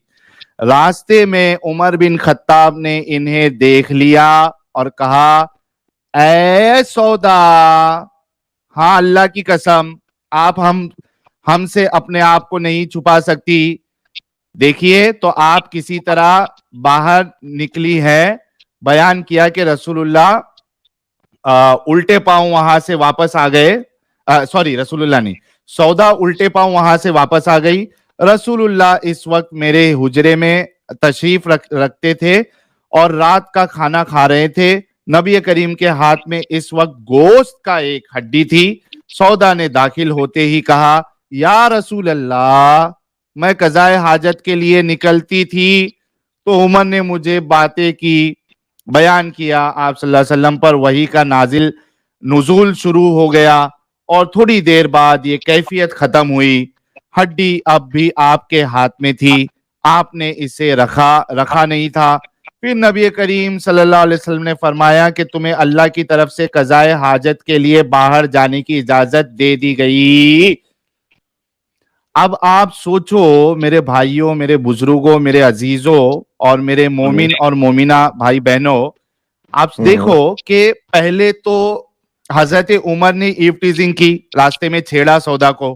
रास्ते में उमर बिन खत्ताब ने इन्हें देख लिया और कहा, ए सौदा, हाँ अल्लाह की कसम, आप हमसे अपने आप को नहीं छुपा सकती, देखिए तो आप किसी तरह बाहर निकली है। बयान किया कि रसूलुल्लाह उल्टे पांव वहां से वापस आ गए, सॉरी रसूलुल्लाह नहीं, सौदा उल्टे पांव वहां से वापस आ गई। रसूलुल्लाह इस वक्त मेरे हुजरे में तशरीफ रखते थे और रात का खाना खा रहे थे। नबी करीम के हाथ में इस वक्त गोश्त का एक हड्डी थी। सौदा ने दाखिल होते ही कहा, या रसूल अल्लाह, मैं कज़ाए हाजत के लिए निकलती थी, तो उमर ने मुझे बातें की, बयान किया, आप सल्लल्लाहु अलैहि वसल्लम पर वही का नाजिल नुजूल शुरू हो गया, और थोड़ी देर बाद ये कैफियत खत्म हुई। हड्डी अब भी आपके हाथ में थी, आपने इसे रखा नहीं था। फिर नबी करीम सल्लल्लाहु अलैहि वसल्लम ने फरमाया कि तुम्हें अल्लाह की तरफ से कज़ाए हाजत के लिए बाहर जाने की इजाजत दे दी गई। अब आप सोचो मेरे भाइयों, मेरे बुजुर्गों, मेरे अजीजों, और मेरे हम्म, मोमिन और मोमिना भाई बहनों, आप हम्म, देखो कि पहले तो हजरत उमर ने ईव टीजिंग की, रास्ते में छेड़ा सौदा को,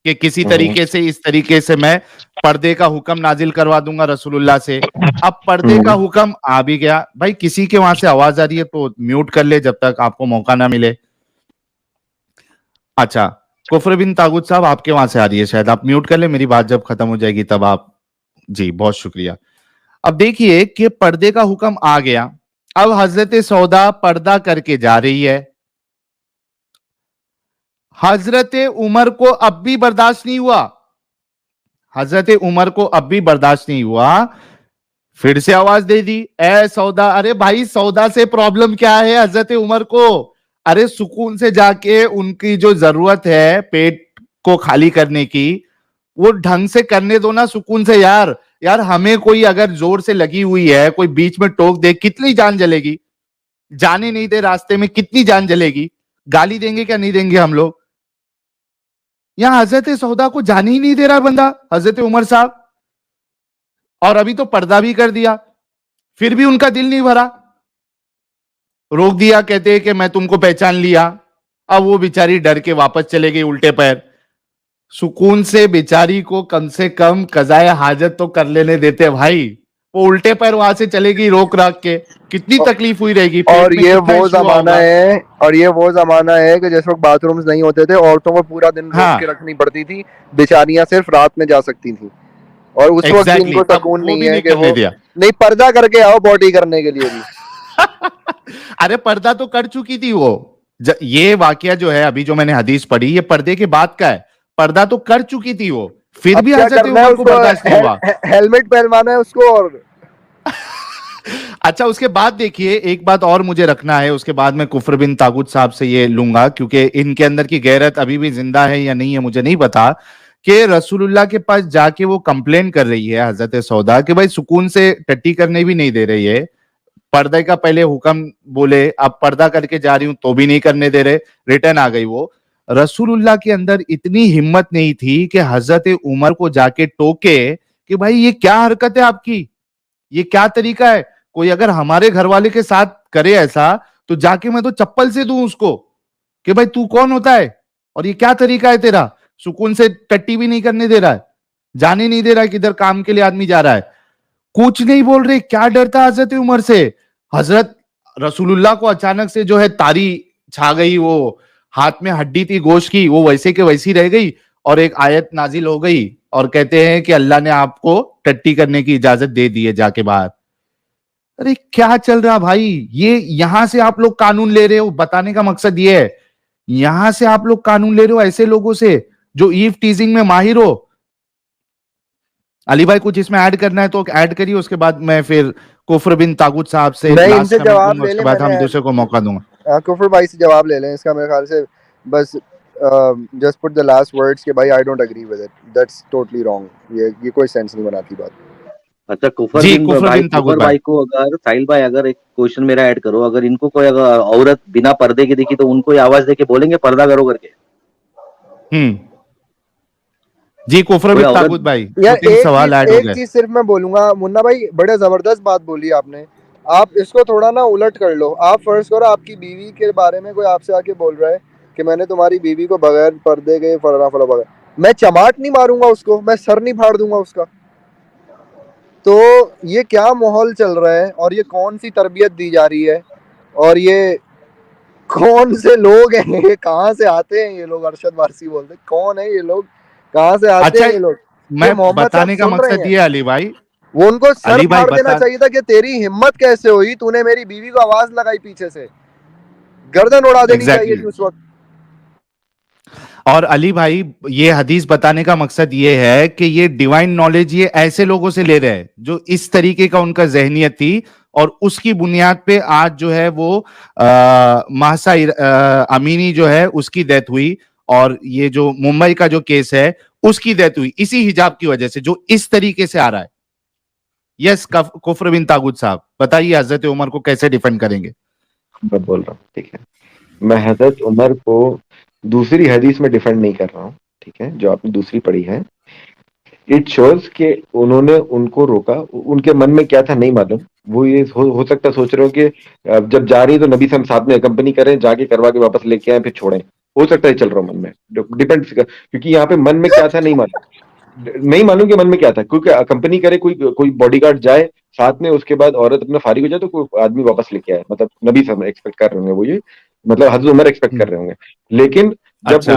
कि किसी तरीके से इस तरीके से मैं पर्दे का हुक्म नाजिल करवा दूंगा रसूलुल्लाह से। अब पर्दे का हुक्म आ भी गया, भाई किसी के वहां से आवाज आ रही है तो म्यूट कर ले जब तक आपको मौका ना मिले। अच्छा, कुफर बिन तागुत साहब आपके वहां से आ रही है शायद, आप म्यूट कर ले, मेरी बात जब खत्म हो जाएगी तब आप। जी बहुत शुक्रिया। अब देखिए कि पर्दे का हुक्म आ गया, अब हजरत सौदा पर्दा करके जा रही है। हजरत उमर को अब भी बर्दाश्त नहीं हुआ, हजरत उमर को अब भी बर्दाश्त नहीं हुआ, फिर से आवाज दे दी, ए सौदा। अरे भाई सौदा से प्रॉब्लम क्या है हजरत उमर को? अरे सुकून से जाके उनकी जो जरूरत है पेट को खाली करने की, वो ढंग से करने दो ना, सुकून से यार। यार हमें कोई अगर जोर से लगी हुई है, कोई बीच में टोक दे, कितनी जान जलेगी? जाने नहीं दे रास्ते में, कितनी जान जलेगी? गाली देंगे क्या नहीं देंगे हम लोग? यहां हजरत सौदा को जाने ही नहीं दे रहा बंदा, हजरत उमर साहब, और अभी तो पर्दा भी कर दिया, फिर भी उनका दिल नहीं भरा, रोक दिया, कहते हैं कि मैं तुमको पहचान लिया। अब वो बेचारी डर के वापस चले गई उल्टे पैर। सुकून से बेचारी को कम से कम कज़ाए हाजत तो कर लेने देते भाई, वो उल्टे पैर वहां से चलेगी रोक राक के, कितनी तकलीफ हुई रहेगी। और ये वो जमाना है, और ये वो जमाना है कि जिस वक्त बाथरूम्स नहीं होते थे, औरतों को पूरा दिन रोक के रखनी पड़ती थी, बेचारियां सिर्फ रात में जा सकती थी। और उस वक्त इनको सुकून नहीं है कि वो नहीं पर्दा करके आओ बॉडी करने के लिए भी। अरे पर्दा तो कर चुकी थी वो। ये वाकया जो है अभी जो मैंने हदीस पढ़ी, ये पर्दे के बाद का है, पर्दा तो कर चुकी थी वो, फिर भी हजरत उमर को बर्दाश्त नहीं हुआ। हेलमेट पहनवाना है उसको। और अच्छा उसके बाद देखिए एक बात और मुझे रखना है, उसके बाद मैं कुफर बिन तागुत साहब से ये लूंगा, क्योंकि इनके अंदर की गैरत अभी भी जिंदा है या नहीं है मुझे नहीं पता, कि रसूलुल्लाह के पास जाके वो कंप्लेन कर रही है हजरत सौदा कि भाई सुकून से टट्टी करने भी नहीं दे रही है, पर्दे का पहले हुक्म बोले, अब पर्दा करके जा रही हूं तो भी नहीं करने दे रहे, रिटर्न आ गई वो। रसूलुल्लाह के अंदर इतनी हिम्मत नहीं थी कि हजरत उमर को जाके टोके कि भाई ये क्या हरकत है आपकी, ये क्या तरीका है? कोई अगर हमारे घर वाले के साथ करे ऐसा तो जाके मैं तो चप्पल से दूं उसको कि भाई तू कौन होता है और ये क्या तरीका है तेरा, सुकून से टट्टी भी नहीं करने दे रहा है, जाने नहीं दे रहा है, किधर काम के लिए आदमी जा रहा है, कुछ नहीं बोल रहे। क्या डरता हजरत उमर से? हजरत रसूलुल्लाह को अचानक से जो है तारी छा गई, वो हाथ में हड्डी थी गोश्त की, वो वैसे के वैसी रह गई, और एक आयत नाजिल हो गई और कहते हैं कि अल्लाह ने आपको टट्टी करने की इजाजत दे दी है, जाके बाहर। अरे क्या चल रहा भाई? ये यहां से आप लोग कानून ले रहे हो, बताने का मकसद ये है, यहां से आप लोग कानून ले रहे हो ऐसे लोगों से जो ईव टीजिंग में माहिर हो। अली भाई कुछ इसमें ऐड करना है तो ऐड करिए, उसके बाद मैं फिर कुफर बिन तागुत साहब से इनसे जवाब ले उसके बाद हम दूसरे को मौका दूंगा। कुफर भाई से जवाब ले लें इसका, मेरे ख्याल से बस just put the last words के भाई I don't agree with it, that's totally wrong, ये कोई सेंस नहीं बनाती बात। अच्छा कुफर बिन भाई को अगर साहिल भाई अगर एक क्वेश्चन मेरा ऐड करो, अगर इनको कोई अगर औरत बिना पर्दे की दिखी तो उनको आवाज देके बोलेंगे पर्दा करो करके? जी कुफर बिन तागुत भाई, यार एक चीज सिर्फ मैं बोलूंगा, मुन्ना भाई बड़े जबरदस्त बात बोली आपने, आप इसको थोड़ा ना उलट कर लो। आप फर्ज करो आपकी बीवी के बारे में कोई आपसे आके बोल रहा है कि मैंने तुम्हारी बीवी को बगैर पर्दे के फलाना फला बगैर, मैं चमाट नहीं मारूंगा उसको, मैं सर नहीं फाड़ दूंगा उसका। तो ये क्या माहौल चल रहा है और ये कौन सी तरबियत दी जा रही है और ये कौन से लोग हैं, ये कहाँ से आते हैं ये लोग? अरशद वारसी बोलते कौन है ये लोग, कहाँ से आते हैं ये लोग? मैं बताने का मकसद ये अली भाई, वो उनको सर फाड़ देना चाहिए था कि तेरी हिम्मत कैसे हुई, तूने मेरी बीवी को आवाज लगाई पीछे से, गर्दन उड़ा देनी चाहिए उस वक्त। और अली भाई ये हदीस बताने का मकसद ये है कि ये डिवाइन नॉलेज ये ऐसे लोगों से ले रहे हैं जो इस तरीके का उनका जहनियत थी, और उसकी बुनियाद पे आज जो है वो महसा अमीनी जो है उसकी डेथ हुई, और ये जो मुंबई का जो केस है उसकी डेथ हुई इसी हिजाब की वजह से जो इस तरीके से आ रहा है। यस कुफर बिन तागुत साहब बताइए हजरत उमर को कैसे डिफेंड करेंगे? मैं बोल रहा हूँ, ठीक है, मैं हजरत उमर को दूसरी हदीस में डिफेंड नहीं कर रहा हूँ, ठीक है, जो आपने दूसरी पढ़ी है। इट शोज कि उन्होंने उनको रोका, उनके मन में क्या था नहीं मालूम, वो ये हो सकता सोच रहे हो कि जब जा रही है तो नबी से हम साथ में कंपनी करें, जाके करवा के वापस लेके आए फिर छोड़ें, हो सकता है चल रहा हूँ मन में, डिपेंड्स, क्योंकि यहाँ पे मन में क्या था नहीं मालूम कि मन में क्या था, क्योंकि कंपनी करे कोई बॉडीगार्ड जाए साथ में, उसके बाद औरत अपना फारिग हो जाए तो कोई आदमी वापस लेके आए, मतलब नबी साहब एक्सपेक्ट कर रहे होंगे वो, ये मतलब हजरत उमर एक्सपेक्ट कर रहे होंगे। लेकिन जब अच्छा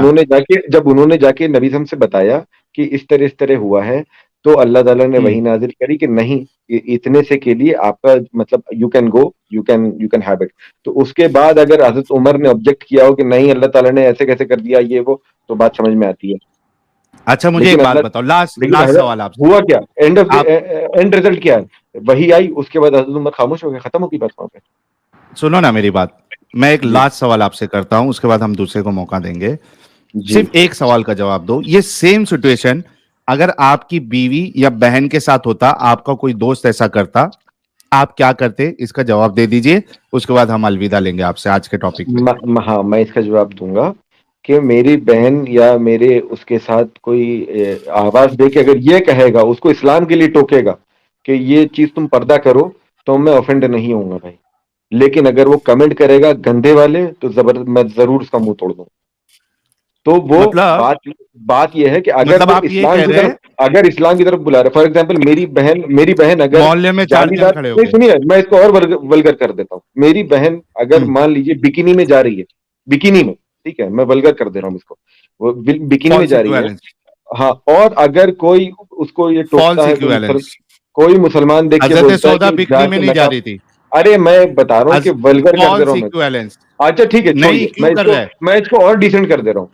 उन्होंने जाके नबी साहब से बताया कि इस तरह हुआ है, तो अल्लाह ताला ने वही नाजिल करी कि नहीं, इतने से के लिए आपका मतलब you can go, you can have it. तो उसके बाद अगर हजरत उमर ने ऑब्जेक्ट किया हो कि नहीं अल्लाह ताला ने ऐसे कैसे कर दिया ये वो, तो बात समझ में आती है। अच्छा, मुझे एक बात बताओ, लास्ट सवाल आपसे, हुआ क्या, एंड रिजल्ट क्या है, वही आई, उसके बाद हजरत उमर खामोश हो गए, खत्म हो गई बात वहां पे। सुनो ना मेरी बात, मैं एक जी लास्ट सवाल आपसे करता हूं, उसके बाद हम दूसरे को मौका देंगे। जी सिर्फ एक सवाल का जवाब दो, ये सेम सिचुएशन अगर आपकी बीवी या बहन के साथ होता, आपका कोई दोस्त ऐसा करता, आप क्या करते? इसका जवाब दे दीजिए, उसके बाद हम अलविदा लेंगे आपसे आज के टॉपिक पे। हाँ, मैं इसका जवाब दूंगा कि मेरी बहन या मेरे उसके साथ कोई आवाज दे के अगर ये कहेगा, उसको इस्लाम के लिए टोकेगा कि ये चीज तुम पर्दा करो, तो मैं ऑफेंड नहीं होऊंगा भाई। लेकिन अगर वो कमेंट करेगा गंदे वाले, तो मैं जरूर उसका मुंह तोड़ दूंगा। तो वो मतलब बात यह है कि अगर मतलब वो आप ये कह रहे हैं अगर इस्लाम की तरफ बुला रहे, फॉर एग्जाम्पल मेरी बहन अगर मोहल्ले में 4 जन जालीदार, खड़े हो नहीं गए। सुनिए, मैं इसको और वल्गर कर देता हूँ। मेरी बहन अगर मान लीजिए बिकिनी में जा रही है, बिकिनी में, ठीक है, मैं वल्गर कर दे रहा हूँ इसको, वो बिकिनी में फॉल्स जा रही है, इक्विवेलेंस, हाँ, और अगर कोई उसको ये टोकता फॉल्स है, इक्विवेलेंस। कोई मुसलमान देख के हजरत बोलता है सौदा कि बिकनी में जाके नहीं जा नकाब, रही थी। अरे मैं बता रहा हूँ कि वल्गर कर दे रहा फॉल्स हूँ मैं। इक्विवेलेंस अच्छा ठीक है, नहीं, छोड़िए, क्यों कर रहा है? मैं इसको और डिसेंट कर दे रहा हूँ।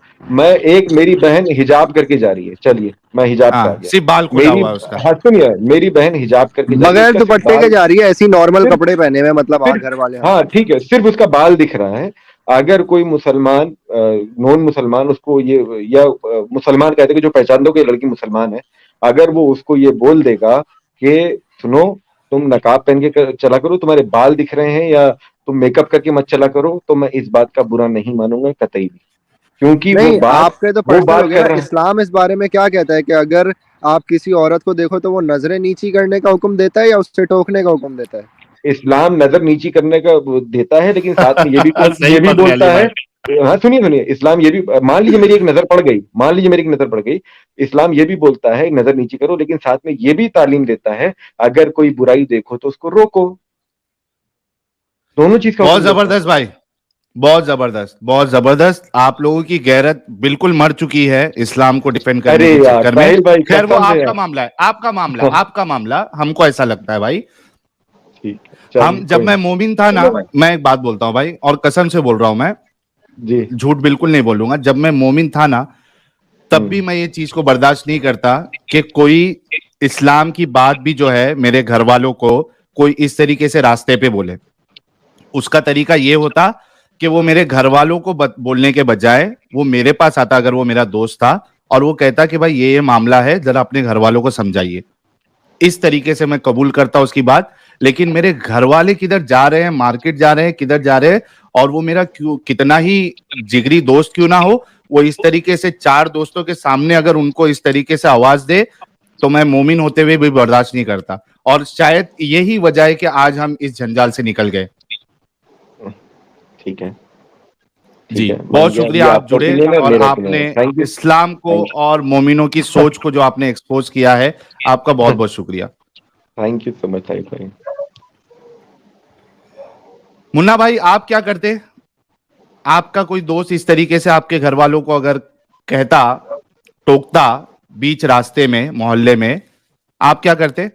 मेरी बहन हिजाब करके जा रही है, चलिए मैं हिजाब पे आ हाँ, गया। सिर्फ बाल खुला मेरी हुआ है उसका। हाँ सुनिए, मेरी बहन हिजाब करके जा रही है, बगैर उसका सिर्फ दुपट्टे के बाल, जा रही है, ऐसी नॉर्मल सिर्फ कपड़े पहने हुए, मतलब सिर्फ घर वाले, हाँ। हाँ ठीक है, सिर्फ उसका बाल दिख रहा है। अगर कोई मुसलमान, नॉन मुसलमान उसको ये, या मुसलमान कहते हैं कि जो पहचान दो कि लड़की मुसलमान है, अगर वो उसको ये बोल देगा कि सुनो, तुम नकाब पहन के चला करो, तुम्हारे बाल दिख रहे हैं, या तुम मेकअप करके मत चला करो, तो मैं इस बात का बुरा नहीं मानूंगा कतई भी, क्योंकि नहीं, आपके तो वो पर्सनल हो बात गया कर ना। रहा है। इस्लाम इस बारे में क्या कहता है कि अगर आप किसी औरत को देखो तो वो नजरें नीची करने का हुक्म देता है या उससे टोकने का हुक्म देता है? इस्लाम नजर नीची करने का वो देता है, लेकिन साथ में सही ये भी पकड़े अली बोलता है। भाई। हाँ सुनिए, इस्लाम ये भी, मान लीजिए मेरी एक नजर पड़ गई, इस्लाम ये भी बोलता है नजर नीची करो, लेकिन साथ में ये भी तालीम देता है अगर कोई बुराई देखो तो उसको रोको। दोनों चीज का बहुत हुक्म देता है। जबरदस्त भाई, बहुत जबरदस्त, बहुत जबरदस्त। आप लोगों की गैरत बिल्कुल मर चुकी है इस्लाम को डिफेंड करने अरे के यार चक्कर में। साहिल भाई, खैर वो कसम से आपका यार। मामला है, आपका मामला, हमको ऐसा लगता है भाई। ठीक है, चलिए जब कोई मैं नहीं। मोमिन था ना, मैं एक बात बोलता हूं भाई, और कसम से बोल रहा हूं मैं, जी। झूठ बिल्कुल नहीं बोलूंगा। जब मैं मोमिन था ना, तब भी हम्म। मैं ये चीज को बर्दाश्त नहीं करता कि कोई इस्लाम की बात भी जो है मेरे घर वालों को कोई इस तरीके से रास्ते पे बोले। उसका तरीका ये होता कि वो मेरे घर वालों को बोलने के बजाय वो मेरे पास आता, अगर वो मेरा दोस्त था, और वो कहता कि भाई ये मामला है, जरा अपने घर वालों को समझाइए। इस तरीके से मैं कबूल करता उसकी बात। लेकिन मेरे घर वाले किधर जा रहे हैं, मार्केट जा रहे हैं, किधर जा रहे हैं, और वो मेरा क्यों कितना ही जिगरी दोस्त क्यों ना हो, वो इस तरीके से 4 दोस्तों के सामने अगर उनको इस तरीके से आवाज दे, तो मैं मोमिन होते हुए भी बर्दाश्त नहीं करता। और शायद यही वजह है कि आज हम इस जंजाल से निकल गए। ठीक है, जी, है, बहुत शुक्रिया, आप जुड़े और आपने थैंक यू। इस्लाम को और मोमिनों की सोच को जो आपने एक्सपोज किया है, आपका बहुत बहुत शुक्रिया। थैंक यू सो मच साहिल भाई। मुन्ना भाई, आप क्या करते? आपका कोई दोस्त इस तरीके से आपके घर वालों को अगर कहता, टोकता बीच रास्ते में, मोहल्ले में, आप क्या करते?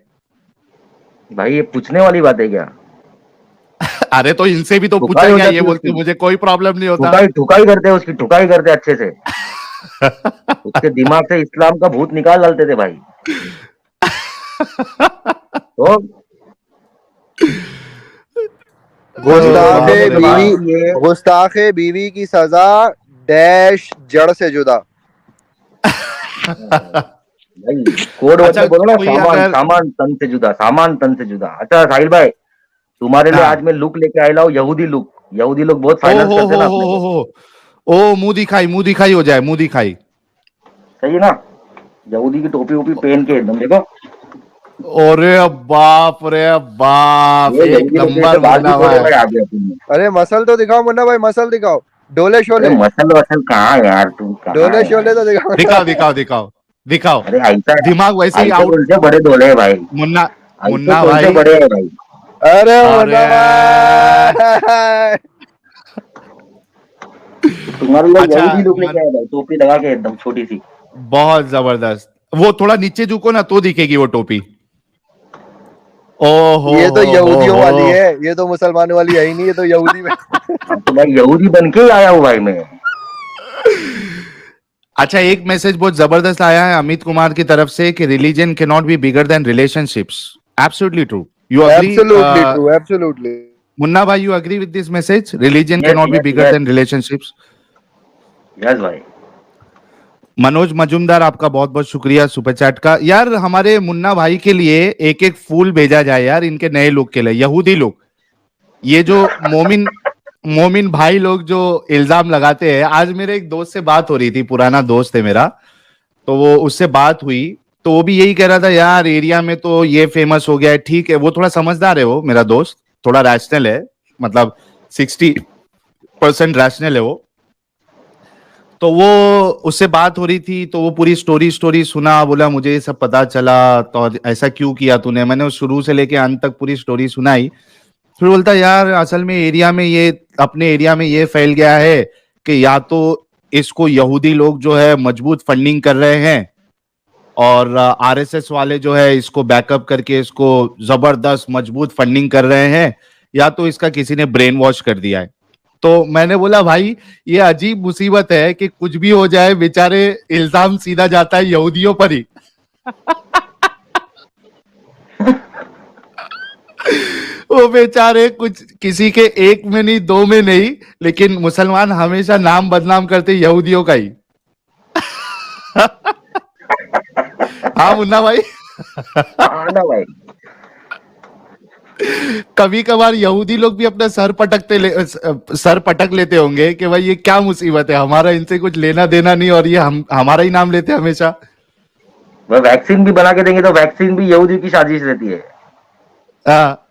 भाई ये पूछने वाली बात है क्या? अरे तो इनसे भी तो ठुकाई हो पूछेंगे, जाती ये है बोलते उसकी, मुझे कोई प्रॉब्लम नहीं होता। ठुकाई करते हैं उसकी, ठुकाई करते अच्छे से। उसके दिमाग से इस्लाम का भूत निकाल डालते थे भाई। तो गुस्ताखे बीवी की सजा डैश जड़ से जुदा। भाई कोड अच्छा, बोलो ना, कोई सामान अगर सामान तन से जुदा, सामान तन से जुदा। अच्छा साहिल भाई, तुम्हारे लिए हाँ, आज मैं लुक लेके आया हूँ, यहूदी लुक। यहूदी लोग बहुत ओ फाइनेंस करते हैं ना अपने को। हो, मुंह दिखाई हो जाए, मुंह दिखाई। सही है ना? यहूदी की टोपी वोपी पहन के एकदम, देखो। अरे बाप रे बाप, ये एक यहूदी लोग नंबर बाल भी मुन्ना छोड़े भाई। भाई, आ गया तुमने। अरे मसल तो दिखाओ मुन्ना भाई, मसल दिखाओ। डोले शोले मसल वसल कहाँ यार, तुम डोले शोले तो दिखाओ। दिखाओ दिखाओ दिखाओ दिखाओ। अरे ऐसा दिमाग वैसे ही ऐसे आउट। उनसे बड़े डोले है भाई, मुन्ना ऐसे मुन्ना उनसे भाई, बड़े है भाई। अरे अरे मुन्ना तुम्हारे लिए अच्छा यहूदी लुक लेके आया भाई, टोपी लगा के एकदम छोटी सी। बहुत जबरदस्त। वो थोड़ा नीचे झुको ना तो दिखेगी वो टोपी। ओ ये तो यहूदियों हो। वाली है, ये तो मुसलमानों वाली है ही नहीं, ये तो यहूदी में। अब तो भाई यहूदी बन के ही आया हूँ भाई मैं। अच्छा, एक मैसेज बहुत जबरदस्त आया है अमित कुमार की तरफ से कि religion can not be bigger than relationships. Absolutely true. You agree absolutely true, absolutely. Munna भाई, you agree with this message? Religion can yes not be yes bigger yes than relationships. Yes भाई। मनोज मजुमदार, आपका बहुत बहुत शुक्रिया सुपर चैट का। यार हमारे मुन्ना भाई के लिए एक एक फूल भेजा जाए यार, इनके नए लुक के लिए। यहूदी लोग, ये जो मोमिन मोमिन भाई लोग जो इल्जाम लगाते हैं। आज मेरे एक दोस्त से बात हो रही थी, पुराना दोस्त है मेरा, तो वो उससे बात हुई, तो वो भी यही कह रहा था यार एरिया में तो ये फेमस हो गया है। ठीक है, वो थोड़ा समझदार है, वो मेरा दोस्त थोड़ा रैशनल है, मतलब 60% रैशनल है वो। तो वो उससे बात हो रही थी, तो वो पूरी स्टोरी सुना, बोला मुझे ये सब पता चला, तो ऐसा क्यों किया तूने। मैंने शुरू से लेके अंत तक पूरी स्टोरी सुनाई। फिर बोलता यार असल में एरिया में ये, अपने एरिया में ये फैल गया है कि या तो इसको यहूदी लोग जो है मजबूत फंडिंग कर रहे हैं, और आरएसएस वाले जो है इसको बैकअप करके इसको जबरदस्त मजबूत फंडिंग कर रहे हैं, या तो इसका किसी ने ब्रेन वॉश कर दिया है। तो मैंने बोला भाई ये अजीब मुसीबत है कि कुछ भी हो जाए, बेचारे इल्जाम सीधा जाता है यहूदियों पर ही। वो बेचारे कुछ किसी के एक में नहीं, दो में नहीं, लेकिन मुसलमान हमेशा नाम बदनाम करते यहूदियों का ही। हाँ मुन्ना भाई। हाँ ना भाई। कभी कभार यहूदी लोग भी अपना सर पटक लेते होंगे कि भाई ये क्या मुसीबत है, हमारा इनसे कुछ लेना देना नहीं, और ये हमारा ही नाम लेते हैं हमेशा। वह वैक्सीन भी बना के देंगे तो वैक्सीन भी यहूदी की साजिश रहती है। हाँ।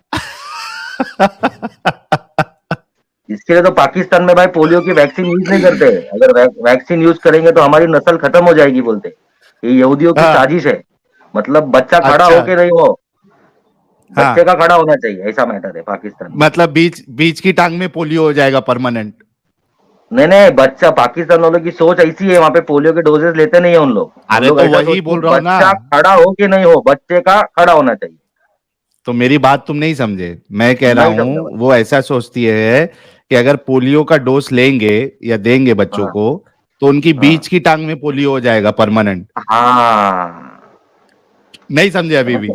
इसके लिए तो पाकिस्तान में भाई पोलियो की वैक्सीन यूज नहीं करते। अगर वैक्सीन यूज करेंगे तो हमारी नस्ल खत्म हो जाएगी बोलते। ये यहूदियों की हाँ। साजिश है। मतलब बच्चा खड़ा अच्छा। हो के नहीं हो, हाँ। बच्चे का खड़ा होना चाहिए, ऐसा मैटर है पाकिस्तान में। मतलब बीच बीच की टांग में पोलियो हो जाएगा परमानेंट। नहीं नहीं, बच्चा, पाकिस्तान वालों की सोच ऐसी है, वहाँ पे पोलियो के डोजेस लेते नहीं है उन लोग। उन अरे लोग तो ऐसा वही सोचते बोल हैं, रहा हूँ ना, बच्चा खड़ा हो कि नहीं हो, बच्चे का खड़ा होना चाहिए। तो मेरी बात तुम नहीं समझे। मैं कह रहा नहीं समझा हूं भाई। वो ऐसा सोचती है कि अगर पोलियो का डोज लेंगे या देंगे बच्चों हाँ को, तो उनकी बीच हाँ की टांग में पोलियो हो जाएगा परमानेंट। हाँ नहीं समझे अभी भी?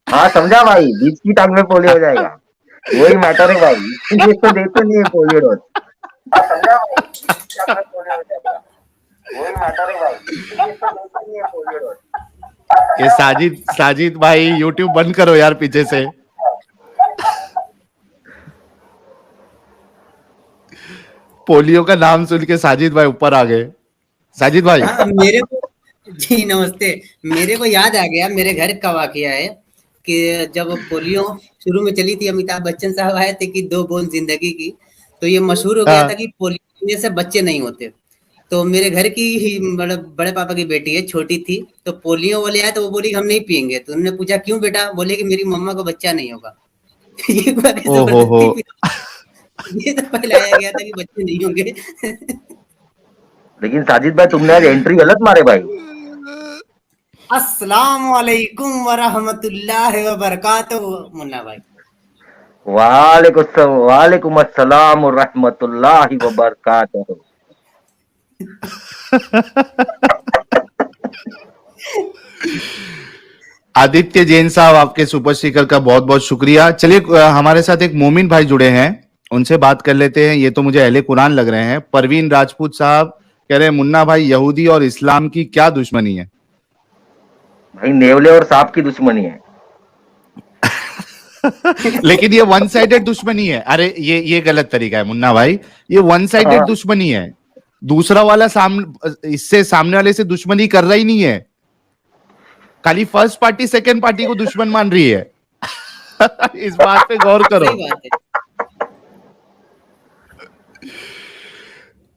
हाँ, समझा भाई, बीच की टांग में पोलियो हो जाएगा। वही मैटर है भाई, इसलिए तो देते नहीं है पोलियो डोज। हाँ समझा भाई, बीच की टांग में पोलियो हो जाएगा। वही मैटर है भाई, इसलिए तो देते नहीं है पोलियो डोज। ये साजिद भाई यूट्यूब बंद करो यार पीछे से। पोलियो का नाम सुन के साजिद भाई ऊपर आ गए। साजिद भाई। हाँ, मेरे को जी नमस्ते। मेरे को याद आ गया, मेरे घर का वाकया है कि जब पोलियो शुरू में चली थी, अमिताभ बच्चन साहब आए थे कि 2 बूंद जिंदगी की, तो ये मशहूर हो गया था कि पोलियो पीने से बच्चे नहीं होते। तो मेरे घर की ही बड़े पापा की बेटी है, छोटी थी, तो पोलियो वाले आए तो वो बोली हम नहीं पियेंगे। तो उन्होंने पूछा क्यों बेटा? बोले कि मेरी मम्मा को बच्चा नहीं होगा। ये ओ हो। जबरदस्ती ये तो फैलाया गया था कि बच्चे नहीं होंगे। लेकिन साजिद भाई तुमने आज एंट्री गलत मारे भाई। अस्सलाम वालेकुम वरहमतुल्लाहि वबरकातुहू मुन्ना भाई। वालेकुम अस्सलाम रहमतुल्लाहि व बरकातहू। आदित्य जैन साहब, आपके सुपर स्टिकर का बहुत बहुत शुक्रिया। चलिए हमारे साथ एक मोमिन भाई जुड़े हैं, उनसे बात कर लेते हैं। ये तो मुझे अहले कुरान लग रहे हैं। परवीन राजपूत साहब कह रहे हैं मुन्ना भाई यहूदी और इस्लाम की क्या दुश्मनी है? भाई नेवले और सांप की दुश्मनी है। लेकिन ये वन साइडेड दुश्मनी है। अरे ये गलत तरीका है मुन्ना भाई, ये वन साइडेड हाँ। दुश्मनी है। दूसरा वाला इससे सामने वाले से दुश्मनी कर रहा ही नहीं है, खाली फर्स्ट पार्टी सेकंड पार्टी को दुश्मन मान रही है। इस बात पे गौर करो। सही बात है।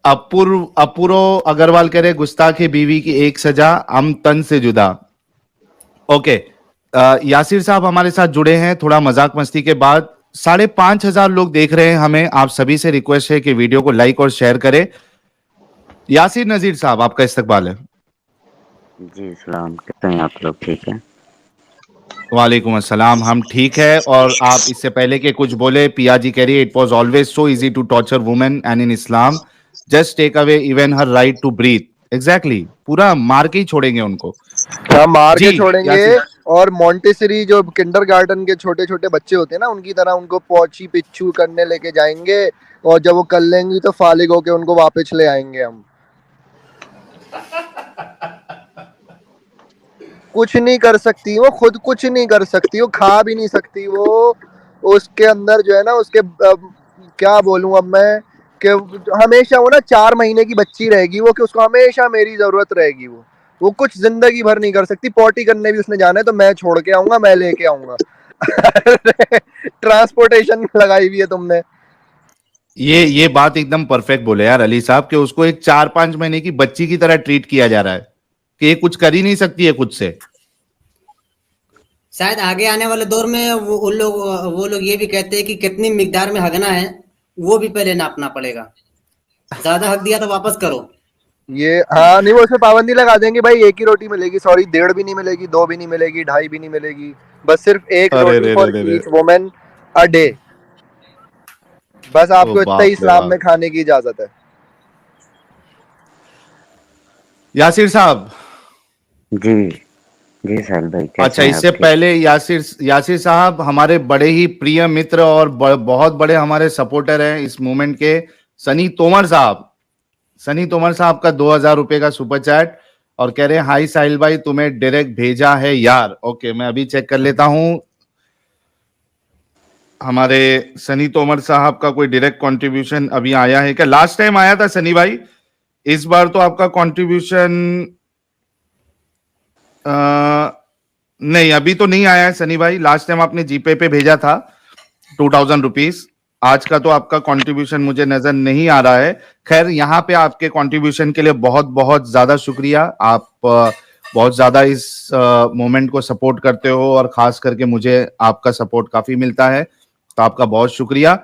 अपूरो अग्रवाल कह रहे गुस्ताखी बीवी की एक सजा, हम तन से जुदा। ओके, यासिर साहब हमारे साथ जुड़े हैं थोड़ा मजाक मस्ती के बाद। 5,500 लोग देख रहे हैं हमें, आप सभी से रिक्वेस्ट है कि वीडियो को लाइक और शेयर करें। यासिर नजीर साहब, आपका इस्तकबाल है। जी सलाम, कैसे हैं आप लोग? ठीक है। वालेकुम अस्सलाम, हम ठीक है। और आप इससे पहले के कुछ बोले, पिया जी कह रही है it was always so easy to torture women and in Islam just take away even her right to breathe. Exactly, पूरा मार के ही छोड़ेंगे उनको। हम मार के जी, छोड़ेंगे। यासिर। और मॉन्टेसरी जो किंडरगार्टन के छोटे छोटे बच्चे होते हैं ना, उनकी तरह उनको पोची पिच्चू करने लेके जाएंगे, और जब वो कर लेंगी तो फालिग होके उनको वापस ले आएंगे हम। कुछ नहीं कर सकती वो, खुद कुछ नहीं कर सकती वो, खा भी नहीं सकती वो। उसके अंदर जो है ना, उसके क्या बोलूं अब मैं, कि हमेशा वो ना 4 महीने की बच्ची रहेगी वो, कि उसको हमेशा मेरी जरूरत रहेगी वो कुछ जिंदगी भर नहीं कर सकती। पॉटी करने भी उसने जाना है तो मैं छोड़ के आऊंगा, मैं लेके आऊंगा। ट्रांसपोर्टेशन लगाई हुई है तुमने। ये बात एकदम परफेक्ट बोले यार अली साहब, कि उसको एक 4-5 महीने की बच्ची की तरह ट्रीट किया जा रहा है कि ये कुछ कर ही नहीं सकती है खुद से। शायद आगे आने वाले दौर में वो लोग ये भी कहते हैं कि कितनी मिकदार में हगना है वो भी पहले नापना पड़ेगा। ज्यादा हक दिया तो वापस करो। ये हाँ, नहीं वो उसमें पाबंदी लगा देंगे भाई, एक ही रोटी मिलेगी। सॉरी, 1.5 भी नहीं मिलेगी, 2 भी नहीं मिलेगी, 2.5 भी नहीं मिलेगी, बस सिर्फ एक अरे रोटी रे फॉर रे रे रे। Each women a day. बस ओ आपको इतना ही बाप रे इस्लाम बाप। में खाने की इजाजत है। यासिर साहब, जी जी साहिल भाई, कैसे अच्छा हैं इससे आप? ठीक। पहले यासिर साहब हमारे बड़े ही प्रिय मित्र और बहुत बड़े हमारे सपोर्टर हैं इस मूवमेंट के, सनी तोमर साहब। सनी तोमर साहब का 2,000 रुपए का सुपर चैट, और कह रहे हैं हाई साहिल भाई, तुम्हें डायरेक्ट भेजा है यार। ओके, मैं अभी चेक कर लेता हूं हमारे सनी तोमर साहब का कोई डायरेक्ट कंट्रीब्यूशन अभी आया है क्या? लास्ट टाइम आया था सनी भाई, इस बार तो आपका कंट्रीब्यूशन नहीं, अभी तो नहीं आया है सनी भाई। लास्ट टाइम आपने जीपे पे भेजा था 2,000 रुपीज। आज का तो आपका कंट्रीब्यूशन मुझे नजर नहीं आ रहा है। खैर, यहाँ पे आपके कंट्रीब्यूशन के लिए बहुत बहुत ज्यादा शुक्रिया। आप बहुत ज्यादा इस मोमेंट को सपोर्ट करते हो, और खास करके मुझे आपका सपोर्ट काफी मिलता है, तो आपका बहुत शुक्रिया।